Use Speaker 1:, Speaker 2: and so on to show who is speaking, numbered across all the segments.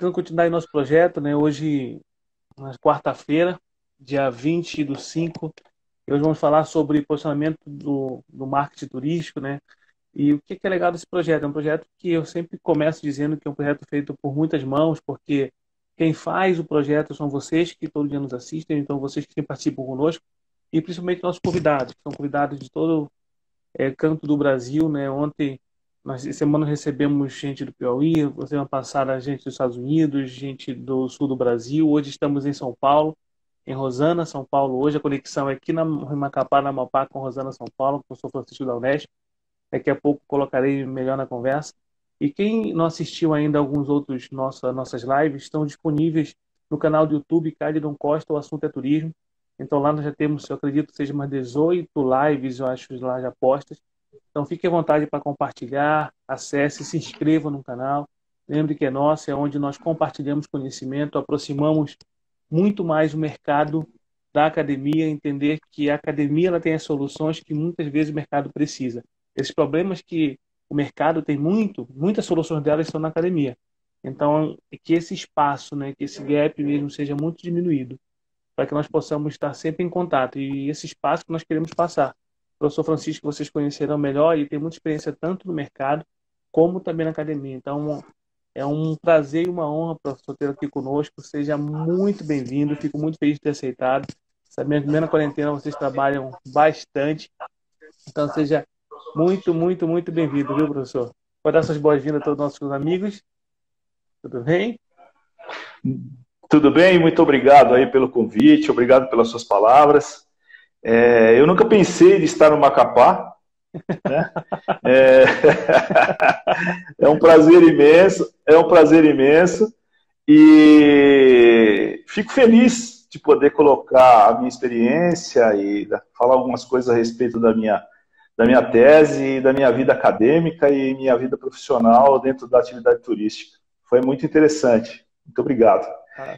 Speaker 1: dando continuidade ao nosso projeto, né? Hoje, na quarta-feira, dia 20/5, e hoje vamos falar sobre posicionamento do marketing turístico, né? E o que é legal desse projeto? É um projeto que eu sempre começo dizendo que é um projeto feito por muitas mãos, porque quem faz o projeto são vocês que todo dia nos assistem, então vocês que participam conosco, e principalmente nossos convidados, que são convidados de todo canto do Brasil, né? Ontem, essa semana recebemos gente do Piauí, semana passada gente dos Estados Unidos, gente do sul do Brasil. Hoje estamos em São Paulo, em Rosana, São Paulo. Hoje a conexão é aqui em Macapá, na Amapá, com Rosana, São Paulo, com o professor Francisco da Unesp. Daqui a pouco colocarei melhor na conversa. E quem não assistiu ainda a alguns outros nossas lives, estão disponíveis no canal do YouTube Cadidon Costa, o assunto é turismo. Então lá nós já temos, eu acredito que seja umas 18 lives, eu acho, lá já postas. Então fique à vontade para compartilhar, acesse, se inscreva no canal. Lembre que é nosso, é onde nós compartilhamos conhecimento, aproximamos muito mais o mercado da academia, entender que a academia ela tem as soluções que muitas vezes o mercado precisa. Esses problemas que o mercado tem muitas soluções delas estão na academia. Então, que esse espaço, né, que esse gap mesmo seja muito diminuído, para que nós possamos estar sempre em contato. E esse espaço que nós queremos passar. O professor Francisco, vocês conhecerão melhor e tem muita experiência tanto no mercado como também na academia. Então, é um prazer e uma honra, professor, ter aqui conosco. Seja muito bem-vindo. Fico muito feliz de ter aceitado. Sabendo que na quarentena vocês trabalham bastante. Então, seja muito, muito, muito bem-vindo, viu, professor? Pode dar suas boas-vindas a todos os nossos amigos. Tudo bem?
Speaker 2: Tudo bem? Muito obrigado aí pelo convite, obrigado pelas suas palavras. Eu nunca pensei de estar no Macapá, né? É um prazer imenso, e fico feliz de poder colocar a minha experiência e falar algumas coisas a respeito da minha tese, da minha vida acadêmica e minha vida profissional dentro da atividade turística. Foi muito interessante. Muito obrigado.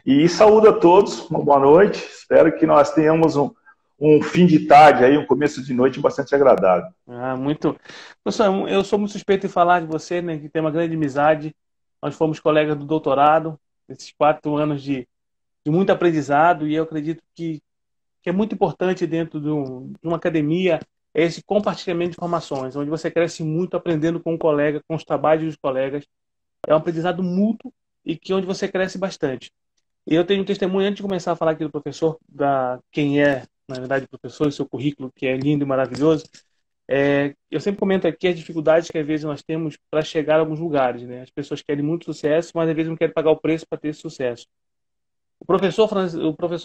Speaker 2: E saúdo a todos, uma boa noite. Espero que nós tenhamos um fim de tarde, aí, um começo de noite bastante agradável.
Speaker 1: Muito. Professor, eu sou muito suspeito em falar de você, né, que tem uma grande amizade. Nós fomos colegas do doutorado, esses 4 anos de muito aprendizado, e eu acredito que é muito importante dentro de uma academia esse compartilhamento de informações, onde você cresce muito aprendendo com o colega, com os trabalhos dos colegas. É um aprendizado mútuo e onde você cresce bastante. E eu tenho um testemunho, antes de começar a falar aqui do professor, quem é, na verdade, o professor, e seu currículo, que é lindo e maravilhoso. Eu sempre comento aqui as dificuldades que às vezes nós temos para chegar a alguns lugares, né? As pessoas querem muito sucesso, mas às vezes não querem pagar o preço para ter esse sucesso. O professor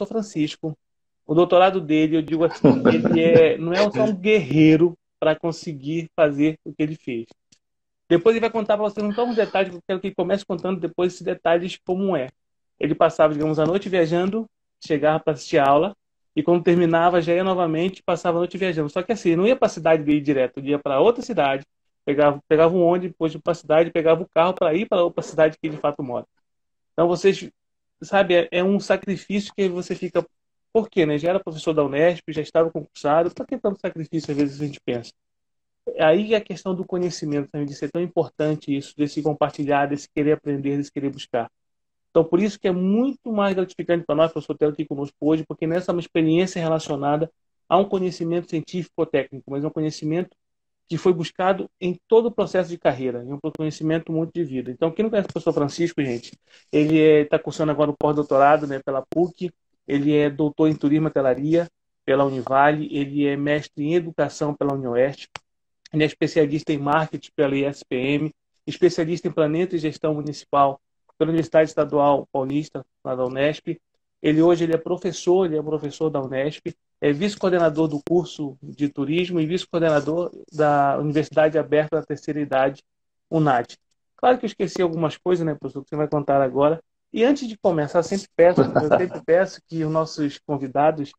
Speaker 1: Francisco, o doutorado dele, eu digo assim, ele não é só um guerreiro para conseguir fazer o que ele fez. Depois ele vai contar para você, não tão uns detalhes, eu quero que ele comece contando depois esses detalhes como é. Ele passava, digamos, a noite viajando, chegava para assistir a aula, e quando terminava já ia novamente, passava a noite viajando. Só que assim, não ia para a cidade dele direto, ele ia para outra cidade, pegava um ônibus, depois de para a cidade, pegava o carro para ir para a cidade que ele de fato mora. Então vocês, sabe, é um sacrifício que você fica... Por quê, né? Já era professor da Unesp, já estava concursado, por que tanto sacrifício às vezes a gente pensa? Aí a questão do conhecimento também, de ser tão importante isso, desse compartilhar, desse querer aprender, desse querer buscar. Então, por isso que é muito mais gratificante para nós, professor, ter aqui conosco hoje, porque nessa é uma experiência relacionada a um conhecimento científico ou técnico, mas é um conhecimento que foi buscado em todo o processo de carreira, é um conhecimento muito de vida. Então, quem não conhece o professor Francisco, gente, ele está cursando agora o pós-doutorado, né, pela PUC, ele é doutor em turismo e hotelaria pela Univale, ele é mestre em educação pela UniOeste, ele é especialista em marketing pela ISPM, especialista em planejamento e gestão municipal pela Universidade Estadual Paulista, lá da Unesp. Hoje ele é professor da Unesp, é vice-coordenador do curso de turismo e vice-coordenador da Universidade Aberta da Terceira Idade, UNAD. Claro que eu esqueci algumas coisas, né, professor, que você vai contar agora. E antes de começar, eu sempre peço que os nossos convidados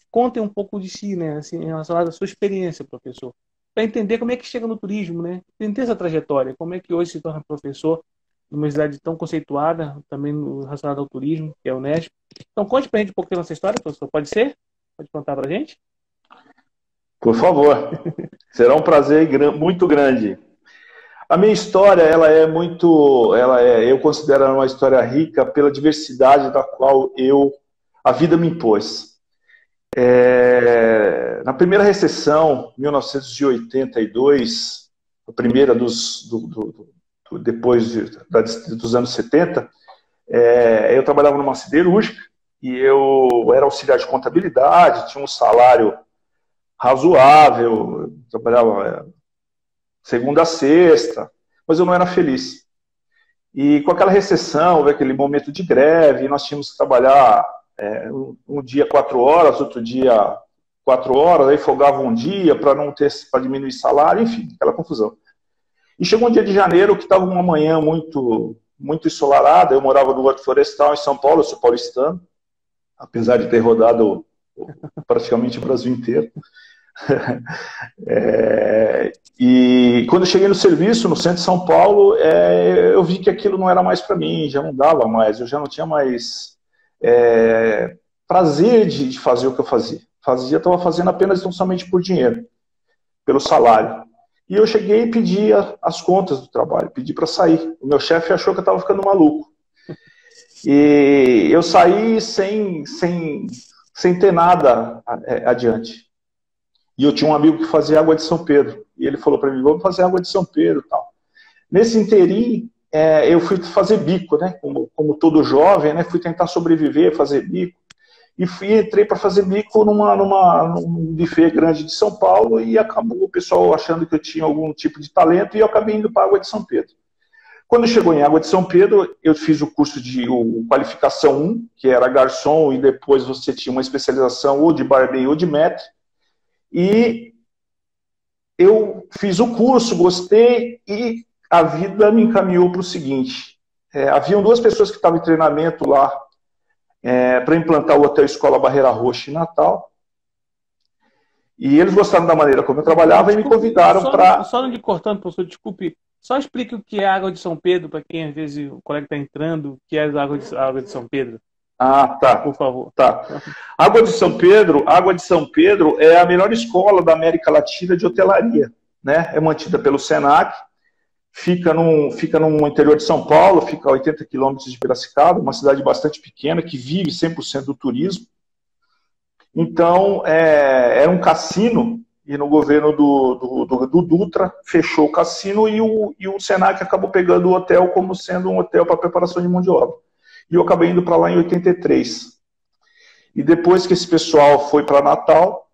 Speaker 1: contem um pouco de si, né, assim, em relação à sua experiência, professor, para entender como é que chega no turismo, né? Entender essa trajetória, como é que hoje se torna professor numa universidade tão conceituada, também relacionada ao turismo, que é a Unesp. Então, conte para a gente um pouco da nossa história, professor. Pode ser? Pode contar para a gente?
Speaker 2: Por favor. Será um prazer muito grande. A minha história, eu considero ela uma história rica pela diversidade da qual a vida me impôs. Na primeira recessão, 1982, a primeira depois dos anos 70, eu trabalhava numa siderúrgica e eu era auxiliar de contabilidade, tinha um salário razoável, trabalhava segunda a sexta, mas eu não era feliz. E com aquela recessão, aquele momento de greve, nós tínhamos que trabalhar um dia 4 horas, outro dia 4 horas, aí folgava um dia para diminuir salário, enfim, aquela confusão. E chegou um dia de janeiro que estava uma manhã muito ensolarada. Eu morava no Horto Florestal, em São Paulo, eu sou paulistano, apesar de ter rodado praticamente o Brasil inteiro. E quando eu cheguei no serviço, no centro de São Paulo, eu vi que aquilo não era mais para mim, já não dava mais, eu já não tinha mais prazer de fazer o que eu fazia. Estava fazendo apenas tão somente por dinheiro, pelo salário. E eu cheguei e pedi as contas do trabalho, pedi para sair. O meu chefe achou que eu estava ficando maluco. E eu saí sem ter nada adiante. E eu tinha um amigo que fazia água de São Pedro. E ele falou para mim, vamos fazer água de São Pedro e tal. Nesse interim, eu fui fazer bico, né? Como todo jovem, né? Fui tentar sobreviver, fazer bico. E entrei para fazer bico num buffet grande de São Paulo e acabou o pessoal achando que eu tinha algum tipo de talento e eu acabei indo para a Água de São Pedro. Quando chegou em Água de São Pedro, eu fiz o curso de qualificação 1, que era garçom, e depois você tinha uma especialização ou de barman ou de maître. E eu fiz o curso, gostei, e a vida me encaminhou para o seguinte. Haviam 2 pessoas que estavam em treinamento lá para implantar o Hotel Escola Barreira Roxa em Natal. E eles gostaram da maneira como eu trabalhava e me convidaram para...
Speaker 1: Só não lhe cortando, professor, desculpe. Só explique o que é Água de São Pedro, para quem às vezes o colega está entrando, o que é a Água de São Pedro.
Speaker 2: Ah, tá.
Speaker 1: Por favor.
Speaker 2: Tá. Água de São Pedro é a melhor escola da América Latina de hotelaria, né? É mantida pelo Senac, fica no interior de São Paulo, fica a 80 quilômetros de Piracicaba, uma cidade bastante pequena, que vive 100% do turismo. Então, era um cassino, e no governo do Dutra, fechou o cassino e o Senac acabou pegando o hotel como sendo um hotel para preparação de mão de obra. E eu acabei indo para lá em 83. E depois que esse pessoal foi para Natal,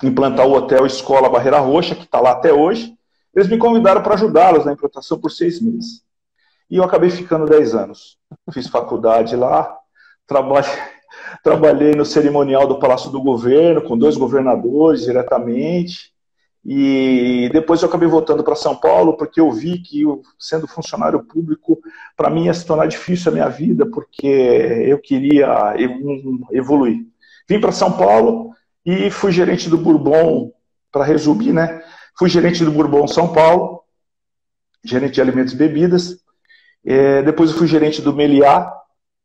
Speaker 2: implantar o Hotel Escola Barreira Roxa, que está lá até hoje, eles me convidaram para ajudá-los na implantação por 6 meses. E eu acabei ficando 10 anos. Fiz faculdade lá, trabalhei no cerimonial do Palácio do Governo, com 2 governadores diretamente. E depois eu acabei voltando para São Paulo, porque eu vi que, sendo funcionário público, para mim ia se tornar difícil a minha vida, porque eu queria evoluir. Vim para São Paulo e fui gerente do Bourbon, para resumir, né? Fui gerente do Bourbon São Paulo, gerente de alimentos e bebidas. Depois eu fui gerente do Meliá,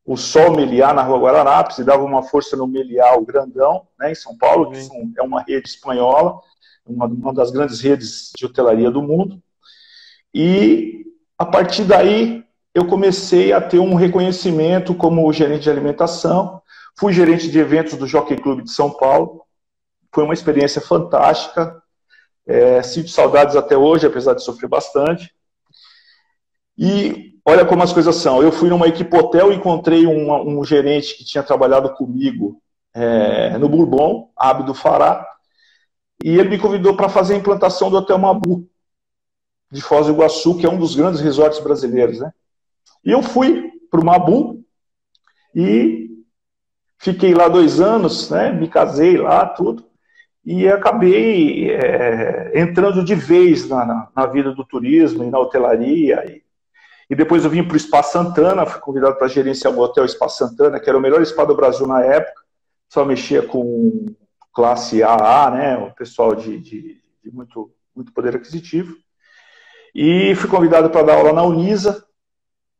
Speaker 2: o Sol Meliá, na Rua Guararapes, e dava uma força no Meliá, o Grandão, né, em São Paulo, que é uma rede espanhola, uma das grandes redes de hotelaria do mundo. E, a partir daí, eu comecei a ter um reconhecimento como gerente de alimentação. Fui gerente de eventos do Jockey Club de São Paulo. Foi uma experiência fantástica. Sinto saudades até hoje, apesar de sofrer bastante. E olha como as coisas são. Eu fui numa equipe hotel e encontrei um gerente que tinha trabalhado comigo no Bourbon, Abdo Fará. E ele me convidou para fazer a implantação do Hotel Mabu, de Foz do Iguaçu, que é um dos grandes resorts brasileiros, né? E eu fui para o Mabu e fiquei lá 2 anos, né? Me casei lá, tudo. E acabei entrando de vez na vida do turismo e na hotelaria. E depois eu vim para o Spa Santana, fui convidado para gerenciar o Hotel Spa Santana, que era o melhor spa do Brasil na época. Só mexia com classe AA, né, o pessoal de muito poder aquisitivo. E fui convidado para dar aula na Unisa,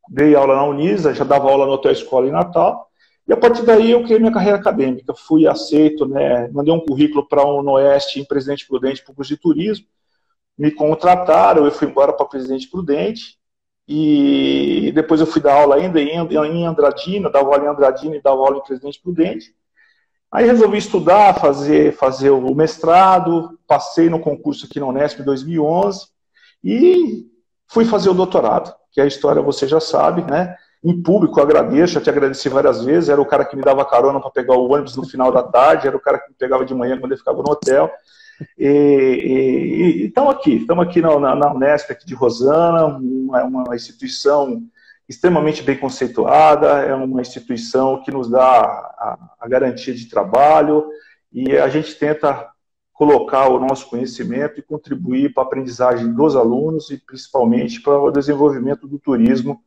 Speaker 2: dei aula na Unisa, já dava aula no Hotel Escola em Natal, E a partir daí eu criei minha carreira acadêmica, fui aceito, né, mandei um currículo para o Oeste em Presidente Prudente para o curso de turismo, me contrataram, eu fui embora para Presidente Prudente, e depois eu fui dar aula ainda em Andradina, dava aula em Andradina e dava aula em Presidente Prudente. Aí resolvi estudar, fazer o mestrado, passei no concurso aqui na Unesp em 2011 e fui fazer o doutorado, que a história você já sabe, né? Em público, agradeço, já te agradeci várias vezes, era o cara que me dava carona para pegar o ônibus no final da tarde, era o cara que me pegava de manhã quando eu ficava no hotel. E estamos aqui na Unesp aqui de Rosana, uma instituição extremamente bem conceituada, é uma instituição que nos dá a garantia de trabalho e a gente tenta colocar o nosso conhecimento e contribuir para a aprendizagem dos alunos e principalmente para o desenvolvimento do turismo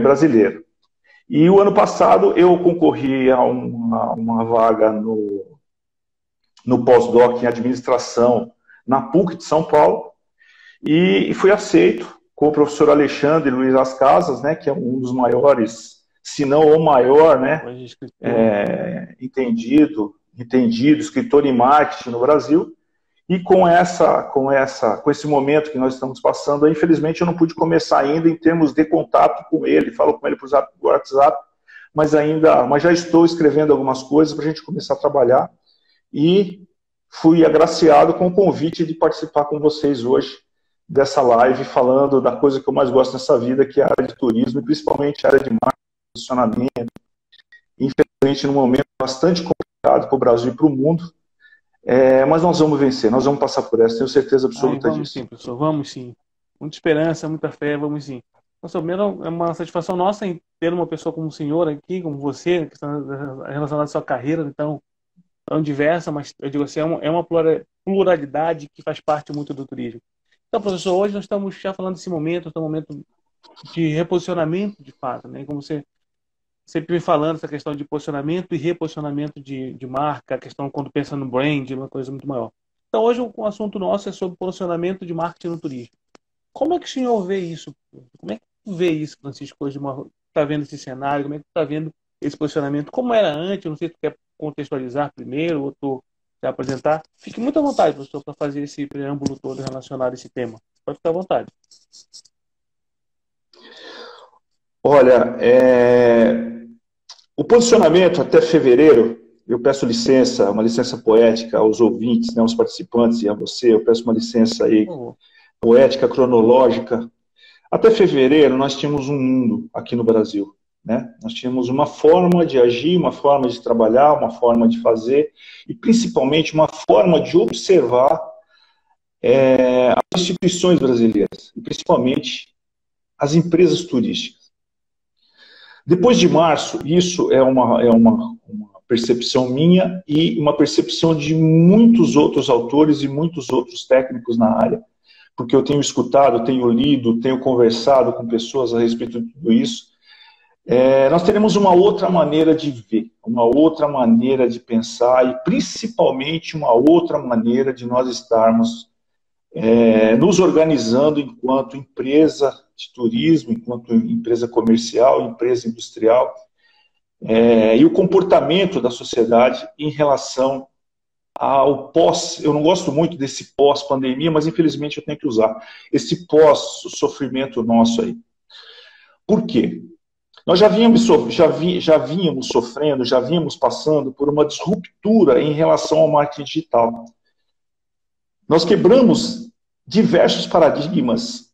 Speaker 2: brasileiro. E o ano passado eu concorri a uma vaga no pós-doc em administração na PUC de São Paulo e fui aceito com o professor Alexandre Luiz As Casas, né, que é um dos maiores, se não o maior, né, entendido, escritor em marketing no Brasil. E com esse momento que nós estamos passando, infelizmente eu não pude começar ainda em termos de contato com ele, falo com ele por WhatsApp, mas já estou escrevendo algumas coisas para a gente começar a trabalhar. E fui agraciado com o convite de participar com vocês hoje dessa live, falando da coisa que eu mais gosto nessa vida, que é a área de turismo, e principalmente a área de marketing, posicionamento. Infelizmente, num momento bastante complicado para o Brasil e para o mundo, mas nós vamos vencer, nós vamos passar por essa, tenho certeza absoluta disso.
Speaker 1: Vamos sim, professor, vamos sim. Muita esperança, muita fé, vamos sim. Professor, primeiro, é uma satisfação nossa em ter uma pessoa como o senhor aqui, como você, que está relacionada à sua carreira, então, tão diversa, mas eu digo assim, é uma pluralidade que faz parte muito do turismo. Então, professor, hoje nós estamos já falando desse momento, um momento de reposicionamento de fato, né? Como você sempre vem falando, essa questão de posicionamento e reposicionamento de marca, a questão quando pensa no brand, uma coisa muito maior. Então, hoje o assunto nosso é sobre posicionamento de marketing no turismo. Como é que o senhor vê isso? Como é que tu vê isso, Francisco, hoje está vendo esse cenário? Como é que tu está vendo esse posicionamento? Como era antes? Não sei se tu quer contextualizar primeiro ou tu quer apresentar. Fique muito à vontade, professor, para fazer esse preâmbulo todo relacionado a esse tema. Pode ficar à vontade.
Speaker 2: Olha, o posicionamento até fevereiro, eu peço licença, uma licença poética aos ouvintes, né, aos participantes e a você, eu peço uma licença aí, poética, cronológica. Até fevereiro nós tínhamos um mundo aqui no Brasil, né? Nós tínhamos uma forma de agir, uma forma de trabalhar, uma forma de fazer e principalmente uma forma de observar as instituições brasileiras e principalmente as empresas turísticas. Depois de março, isso é uma percepção minha e uma percepção de muitos outros autores e muitos outros técnicos na área, porque eu tenho escutado, tenho lido, tenho conversado com pessoas a respeito de tudo isso. Nós teremos uma outra maneira de ver, uma outra maneira de pensar e principalmente uma outra maneira de nós estarmos nos organizando enquanto empresa de turismo, enquanto empresa comercial, empresa industrial, e o comportamento da sociedade em relação ao pós. Eu não gosto muito desse pós-pandemia, mas infelizmente eu tenho que usar esse pós-sofrimento nosso aí. Por quê? Nós já vínhamos sofrendo, já vínhamos passando por uma disruptura em relação ao marketing digital. Nós quebramos diversos paradigmas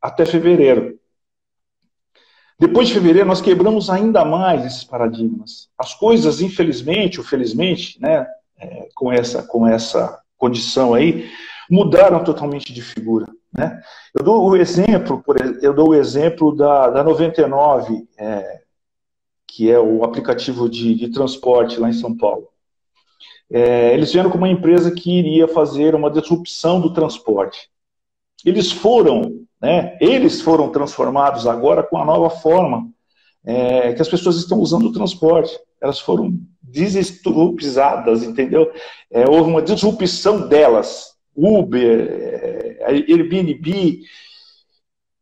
Speaker 2: até fevereiro. Depois de fevereiro, nós quebramos ainda mais esses paradigmas. As coisas, infelizmente ou felizmente, né, com essa condição aí, mudaram totalmente de figura, né? Eu dou o exemplo da 99, que é o aplicativo de transporte lá em São Paulo. Eles vieram como uma empresa que iria fazer uma disrupção do transporte. Eles foram transformados agora com a nova forma que as pessoas estão usando o transporte. Elas foram desestrupizadas, entendeu? Houve uma disrupção delas. Uber, Airbnb.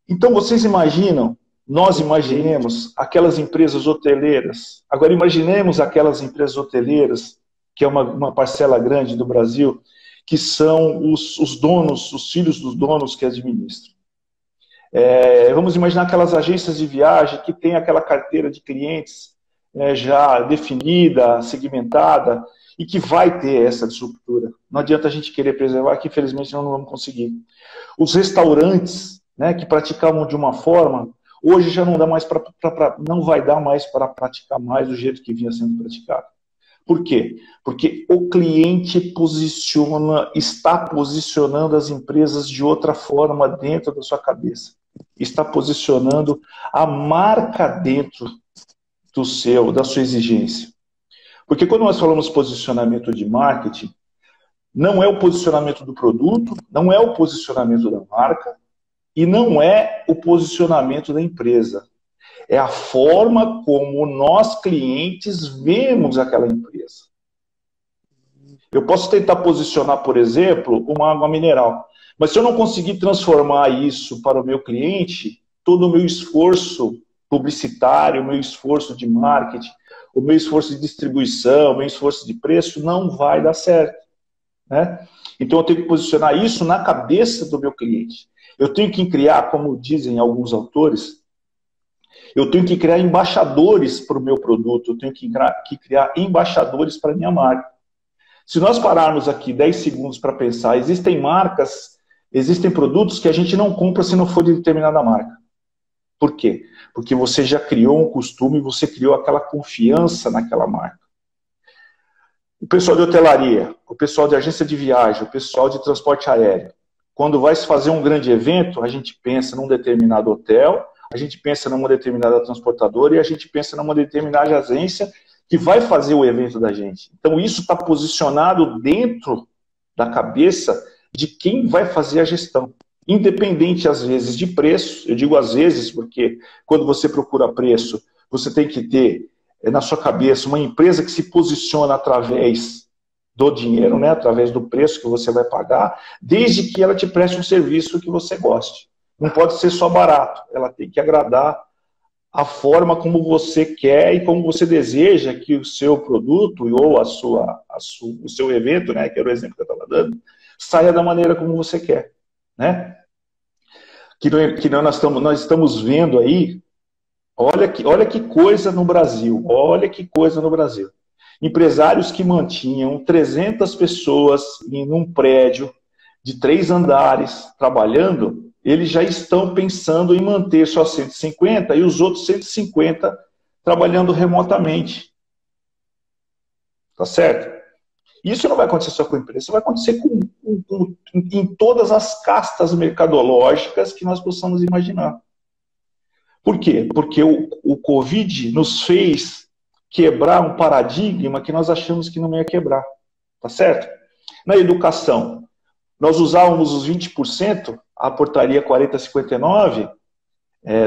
Speaker 2: Então, vocês imaginam, Nós imaginemos aquelas empresas hoteleiras. Agora imaginemos aquelas empresas hoteleiras, que é uma parcela grande do Brasil, que são os donos, os filhos dos donos que administram. Vamos imaginar aquelas agências de viagem que têm aquela carteira de clientes já definida, segmentada, e que vai ter essa disruptura. Não adianta a gente querer preservar, que infelizmente nós não vamos conseguir. Os restaurantes, né, que praticavam de uma forma, hoje já não dá mais não vai dar mais para praticar mais do jeito que vinha sendo praticado. Por quê? Porque o cliente está posicionando as empresas de outra forma dentro da sua cabeça. Está posicionando a marca dentro da sua exigência. Porque quando nós falamos posicionamento de marketing, não é o posicionamento do produto, não é o posicionamento da marca e não é o posicionamento da empresa. É a forma como nós, clientes, vemos aquela empresa. Eu posso tentar posicionar, por exemplo, uma água mineral. Mas se eu não conseguir transformar isso para o meu cliente, todo o meu esforço publicitário, o meu esforço de marketing, o meu esforço de distribuição, o meu esforço de preço, não vai dar certo. Né? Então eu tenho que posicionar isso na cabeça do meu cliente. Eu tenho que criar, como dizem alguns autores, eu tenho que criar embaixadores para o meu produto, eu tenho que criar embaixadores para a minha marca. Se nós pararmos aqui 10 segundos para pensar, existem marcas, existem produtos que a gente não compra se não for de determinada marca. Por quê? Porque você já criou um costume, você criou aquela confiança naquela marca. O pessoal de hotelaria, o pessoal de agência de viagem, o pessoal de transporte aéreo, quando vai se fazer um grande evento, a gente pensa num determinado hotel, a gente pensa numa determinada transportadora e a gente pensa numa determinada agência que vai fazer o evento da gente. Então isso está posicionado dentro da cabeça de quem vai fazer a gestão. Independente, às vezes, de preço, eu digo às vezes porque quando você procura preço, você tem que ter na sua cabeça uma empresa que se posiciona através do dinheiro, né, através do preço que você vai pagar, desde que ela te preste um serviço que você goste. Não pode ser só barato, ela tem que agradar a forma como você quer e como você deseja que o seu produto ou o seu evento, né, que era o exemplo que eu estava dando, saia da maneira como você quer. Né? Que nós estamos vendo aí, olha que coisa no Brasil, olha que coisa no Brasil. Empresários que mantinham 300 pessoas em um prédio de 3 andares trabalhando, eles já estão pensando em manter só 150 e os outros 150 trabalhando remotamente. Tá certo? Isso não vai acontecer só com a empresa, isso vai acontecer em todas as castas mercadológicas que nós possamos imaginar. Por quê? Porque o Covid nos fez quebrar um paradigma que nós achamos que não ia quebrar. Tá certo? Na educação, nós usávamos os 20%, a portaria 4059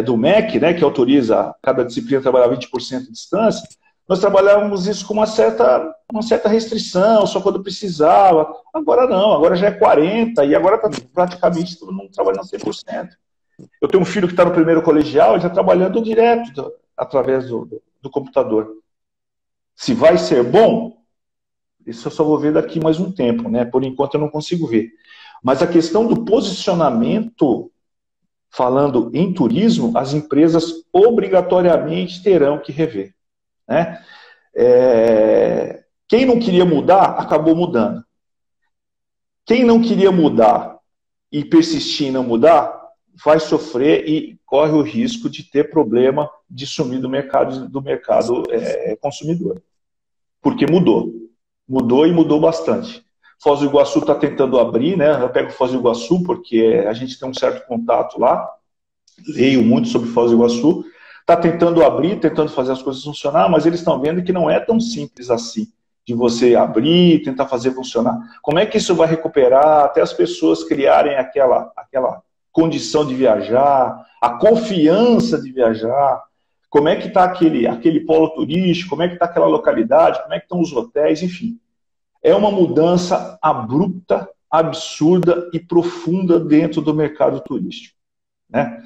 Speaker 2: do MEC, né, que autoriza cada disciplina a trabalhar 20% de distância, nós trabalhávamos isso com uma certa restrição, só quando precisava. Agora não, agora já é 40% e agora está praticamente todo mundo trabalhando 100%. Eu tenho um filho que está no primeiro colegial, ele está trabalhando direto através do computador. Se vai ser bom, isso eu só vou ver daqui mais um tempo, né? Por enquanto eu não consigo ver. Mas a questão do posicionamento, falando em turismo, as empresas obrigatoriamente terão que rever. Né? Quem não queria mudar, acabou mudando. Quem não queria mudar e persistir em não mudar, vai sofrer e corre o risco de ter problema de sumir do mercado consumidor. Porque mudou. Mudou e mudou bastante. Foz do Iguaçu está tentando abrir, né? Eu pego Foz do Iguaçu porque a gente tem um certo contato lá, leio muito sobre Foz do Iguaçu, está tentando abrir, tentando fazer as coisas funcionar, mas eles estão vendo que não é tão simples assim, de você abrir, tentar fazer funcionar. Como é que isso vai recuperar até as pessoas criarem aquela condição de viajar, a confiança de viajar, como é que está aquele polo turístico, como é que está aquela localidade, como é que estão os hotéis, enfim. É uma mudança abrupta, absurda e profunda dentro do mercado turístico. Né?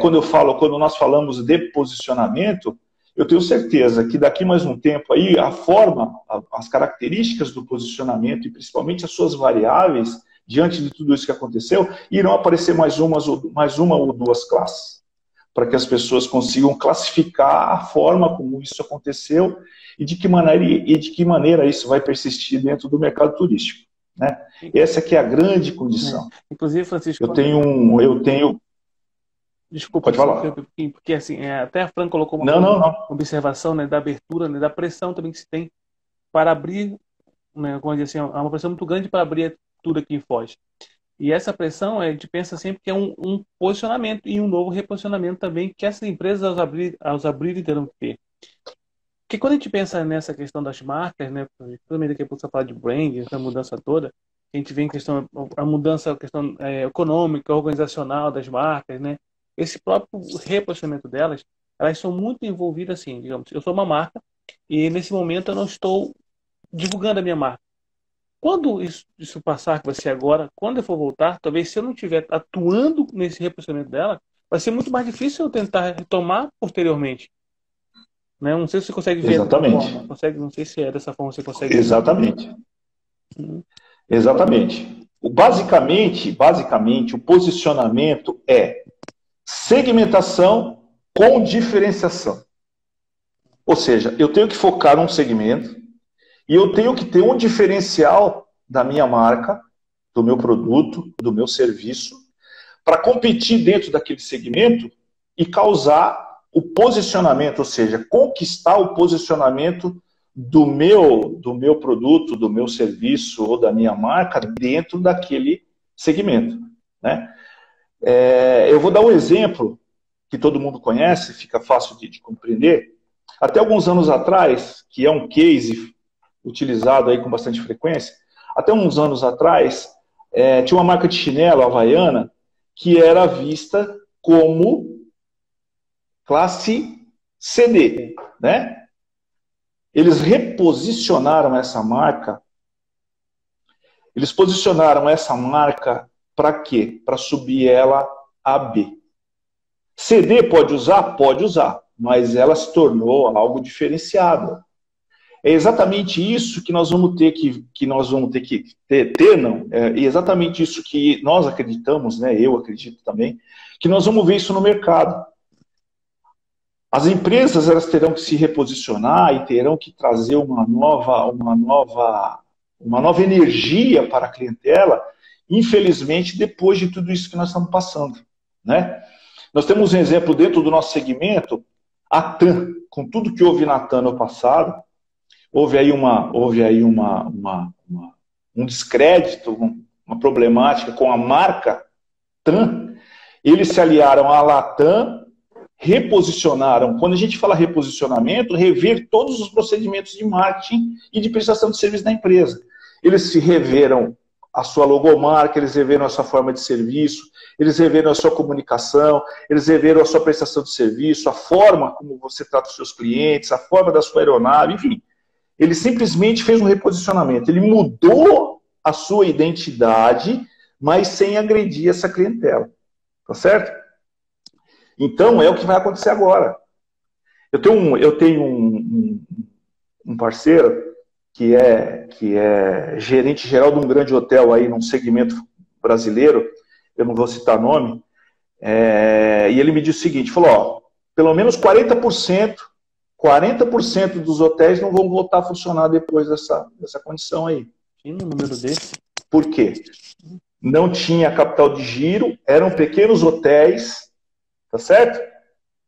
Speaker 2: Quando nós falamos de posicionamento, eu tenho certeza que daqui mais um tempo aí, a forma, as características do posicionamento e principalmente as suas variáveis, diante de tudo isso que aconteceu, irão aparecer mais uma ou duas classes, para que as pessoas consigam classificar a forma como isso aconteceu e de que maneira isso vai persistir dentro do mercado turístico, né? Essa que é a grande condição.
Speaker 1: Inclusive, Francisco,
Speaker 2: eu tenho
Speaker 1: desculpa,
Speaker 2: pode falar.
Speaker 1: Porque assim, até a Fran colocou
Speaker 2: uma
Speaker 1: observação, né, da abertura, né, da pressão também que se tem para abrir, né, como dizer assim, há uma pressão muito grande para abrir tudo aqui em Foz. E essa pressão, a gente pensa sempre que é um posicionamento e um novo reposicionamento também que essas empresas, aos abrirem, terão que ter. Porque quando a gente pensa nessa questão das marcas, né, também daqui a pouco você fala de branding, essa mudança toda, a gente vê em questão, a mudança, a questão econômica, organizacional das marcas, né, esse próprio reposicionamento delas, elas são muito envolvidas assim, digamos, eu sou uma marca e nesse momento eu não estou divulgando a minha marca. Quando isso passar, que vai ser agora, quando eu for voltar, talvez se eu não estiver atuando nesse reposicionamento dela, vai ser muito mais difícil eu tentar retomar posteriormente. Né? Não sei se você consegue ver
Speaker 2: Exatamente.
Speaker 1: dessa forma. Não sei se é dessa forma que você consegue
Speaker 2: Exatamente.
Speaker 1: ver.
Speaker 2: Exatamente. Basicamente, o posicionamento é segmentação com diferenciação. Ou seja, eu tenho que focar num segmento e eu tenho que ter um diferencial da minha marca, do meu produto, do meu serviço, para competir dentro daquele segmento e causar o posicionamento, ou seja, conquistar o posicionamento do meu produto, do meu serviço ou da minha marca dentro daquele segmento, né? Eu vou dar um exemplo que todo mundo conhece, fica fácil de compreender. Até alguns anos atrás, que é um case utilizado aí com bastante frequência, até uns anos atrás, tinha uma marca de chinelo, Havaiana, que era vista como classe CD, né? Eles reposicionaram essa marca. Eles posicionaram essa marca para quê? Para subir ela a B. CD pode usar? Pode usar, mas ela se tornou algo diferenciado. É exatamente isso que nós vamos ter que ter, não. É exatamente isso que nós acreditamos, né? Eu acredito também, que nós vamos ver isso no mercado. As empresas, elas terão que se reposicionar e terão que trazer uma nova energia para a clientela, infelizmente, depois de tudo isso que nós estamos passando, né? Nós temos um exemplo dentro do nosso segmento, a TAM, com tudo que houve na TAM no passado, houve aí um descrédito, uma problemática com a marca TAM. Eles se aliaram à Latam, reposicionaram. Quando a gente fala reposicionamento, rever todos os procedimentos de marketing e de prestação de serviço da empresa. Eles se reveram a sua logomarca, eles reveram a sua forma de serviço, eles reveram a sua comunicação, eles reveram a sua prestação de serviço, a forma como você trata os seus clientes, a forma da sua aeronave, enfim. Ele simplesmente fez um reposicionamento. Ele mudou a sua identidade, mas sem agredir essa clientela. Tá certo? Então, é o que vai acontecer agora. Eu tenho um parceiro que é gerente geral de um grande hotel aí num segmento brasileiro, eu não vou citar nome, e ele me disse o seguinte, falou, ó, pelo menos 40% dos hotéis não vão voltar a funcionar depois dessa condição aí.
Speaker 1: Tinha um número desse?
Speaker 2: Por quê? Não tinha capital de giro, eram pequenos hotéis, tá certo?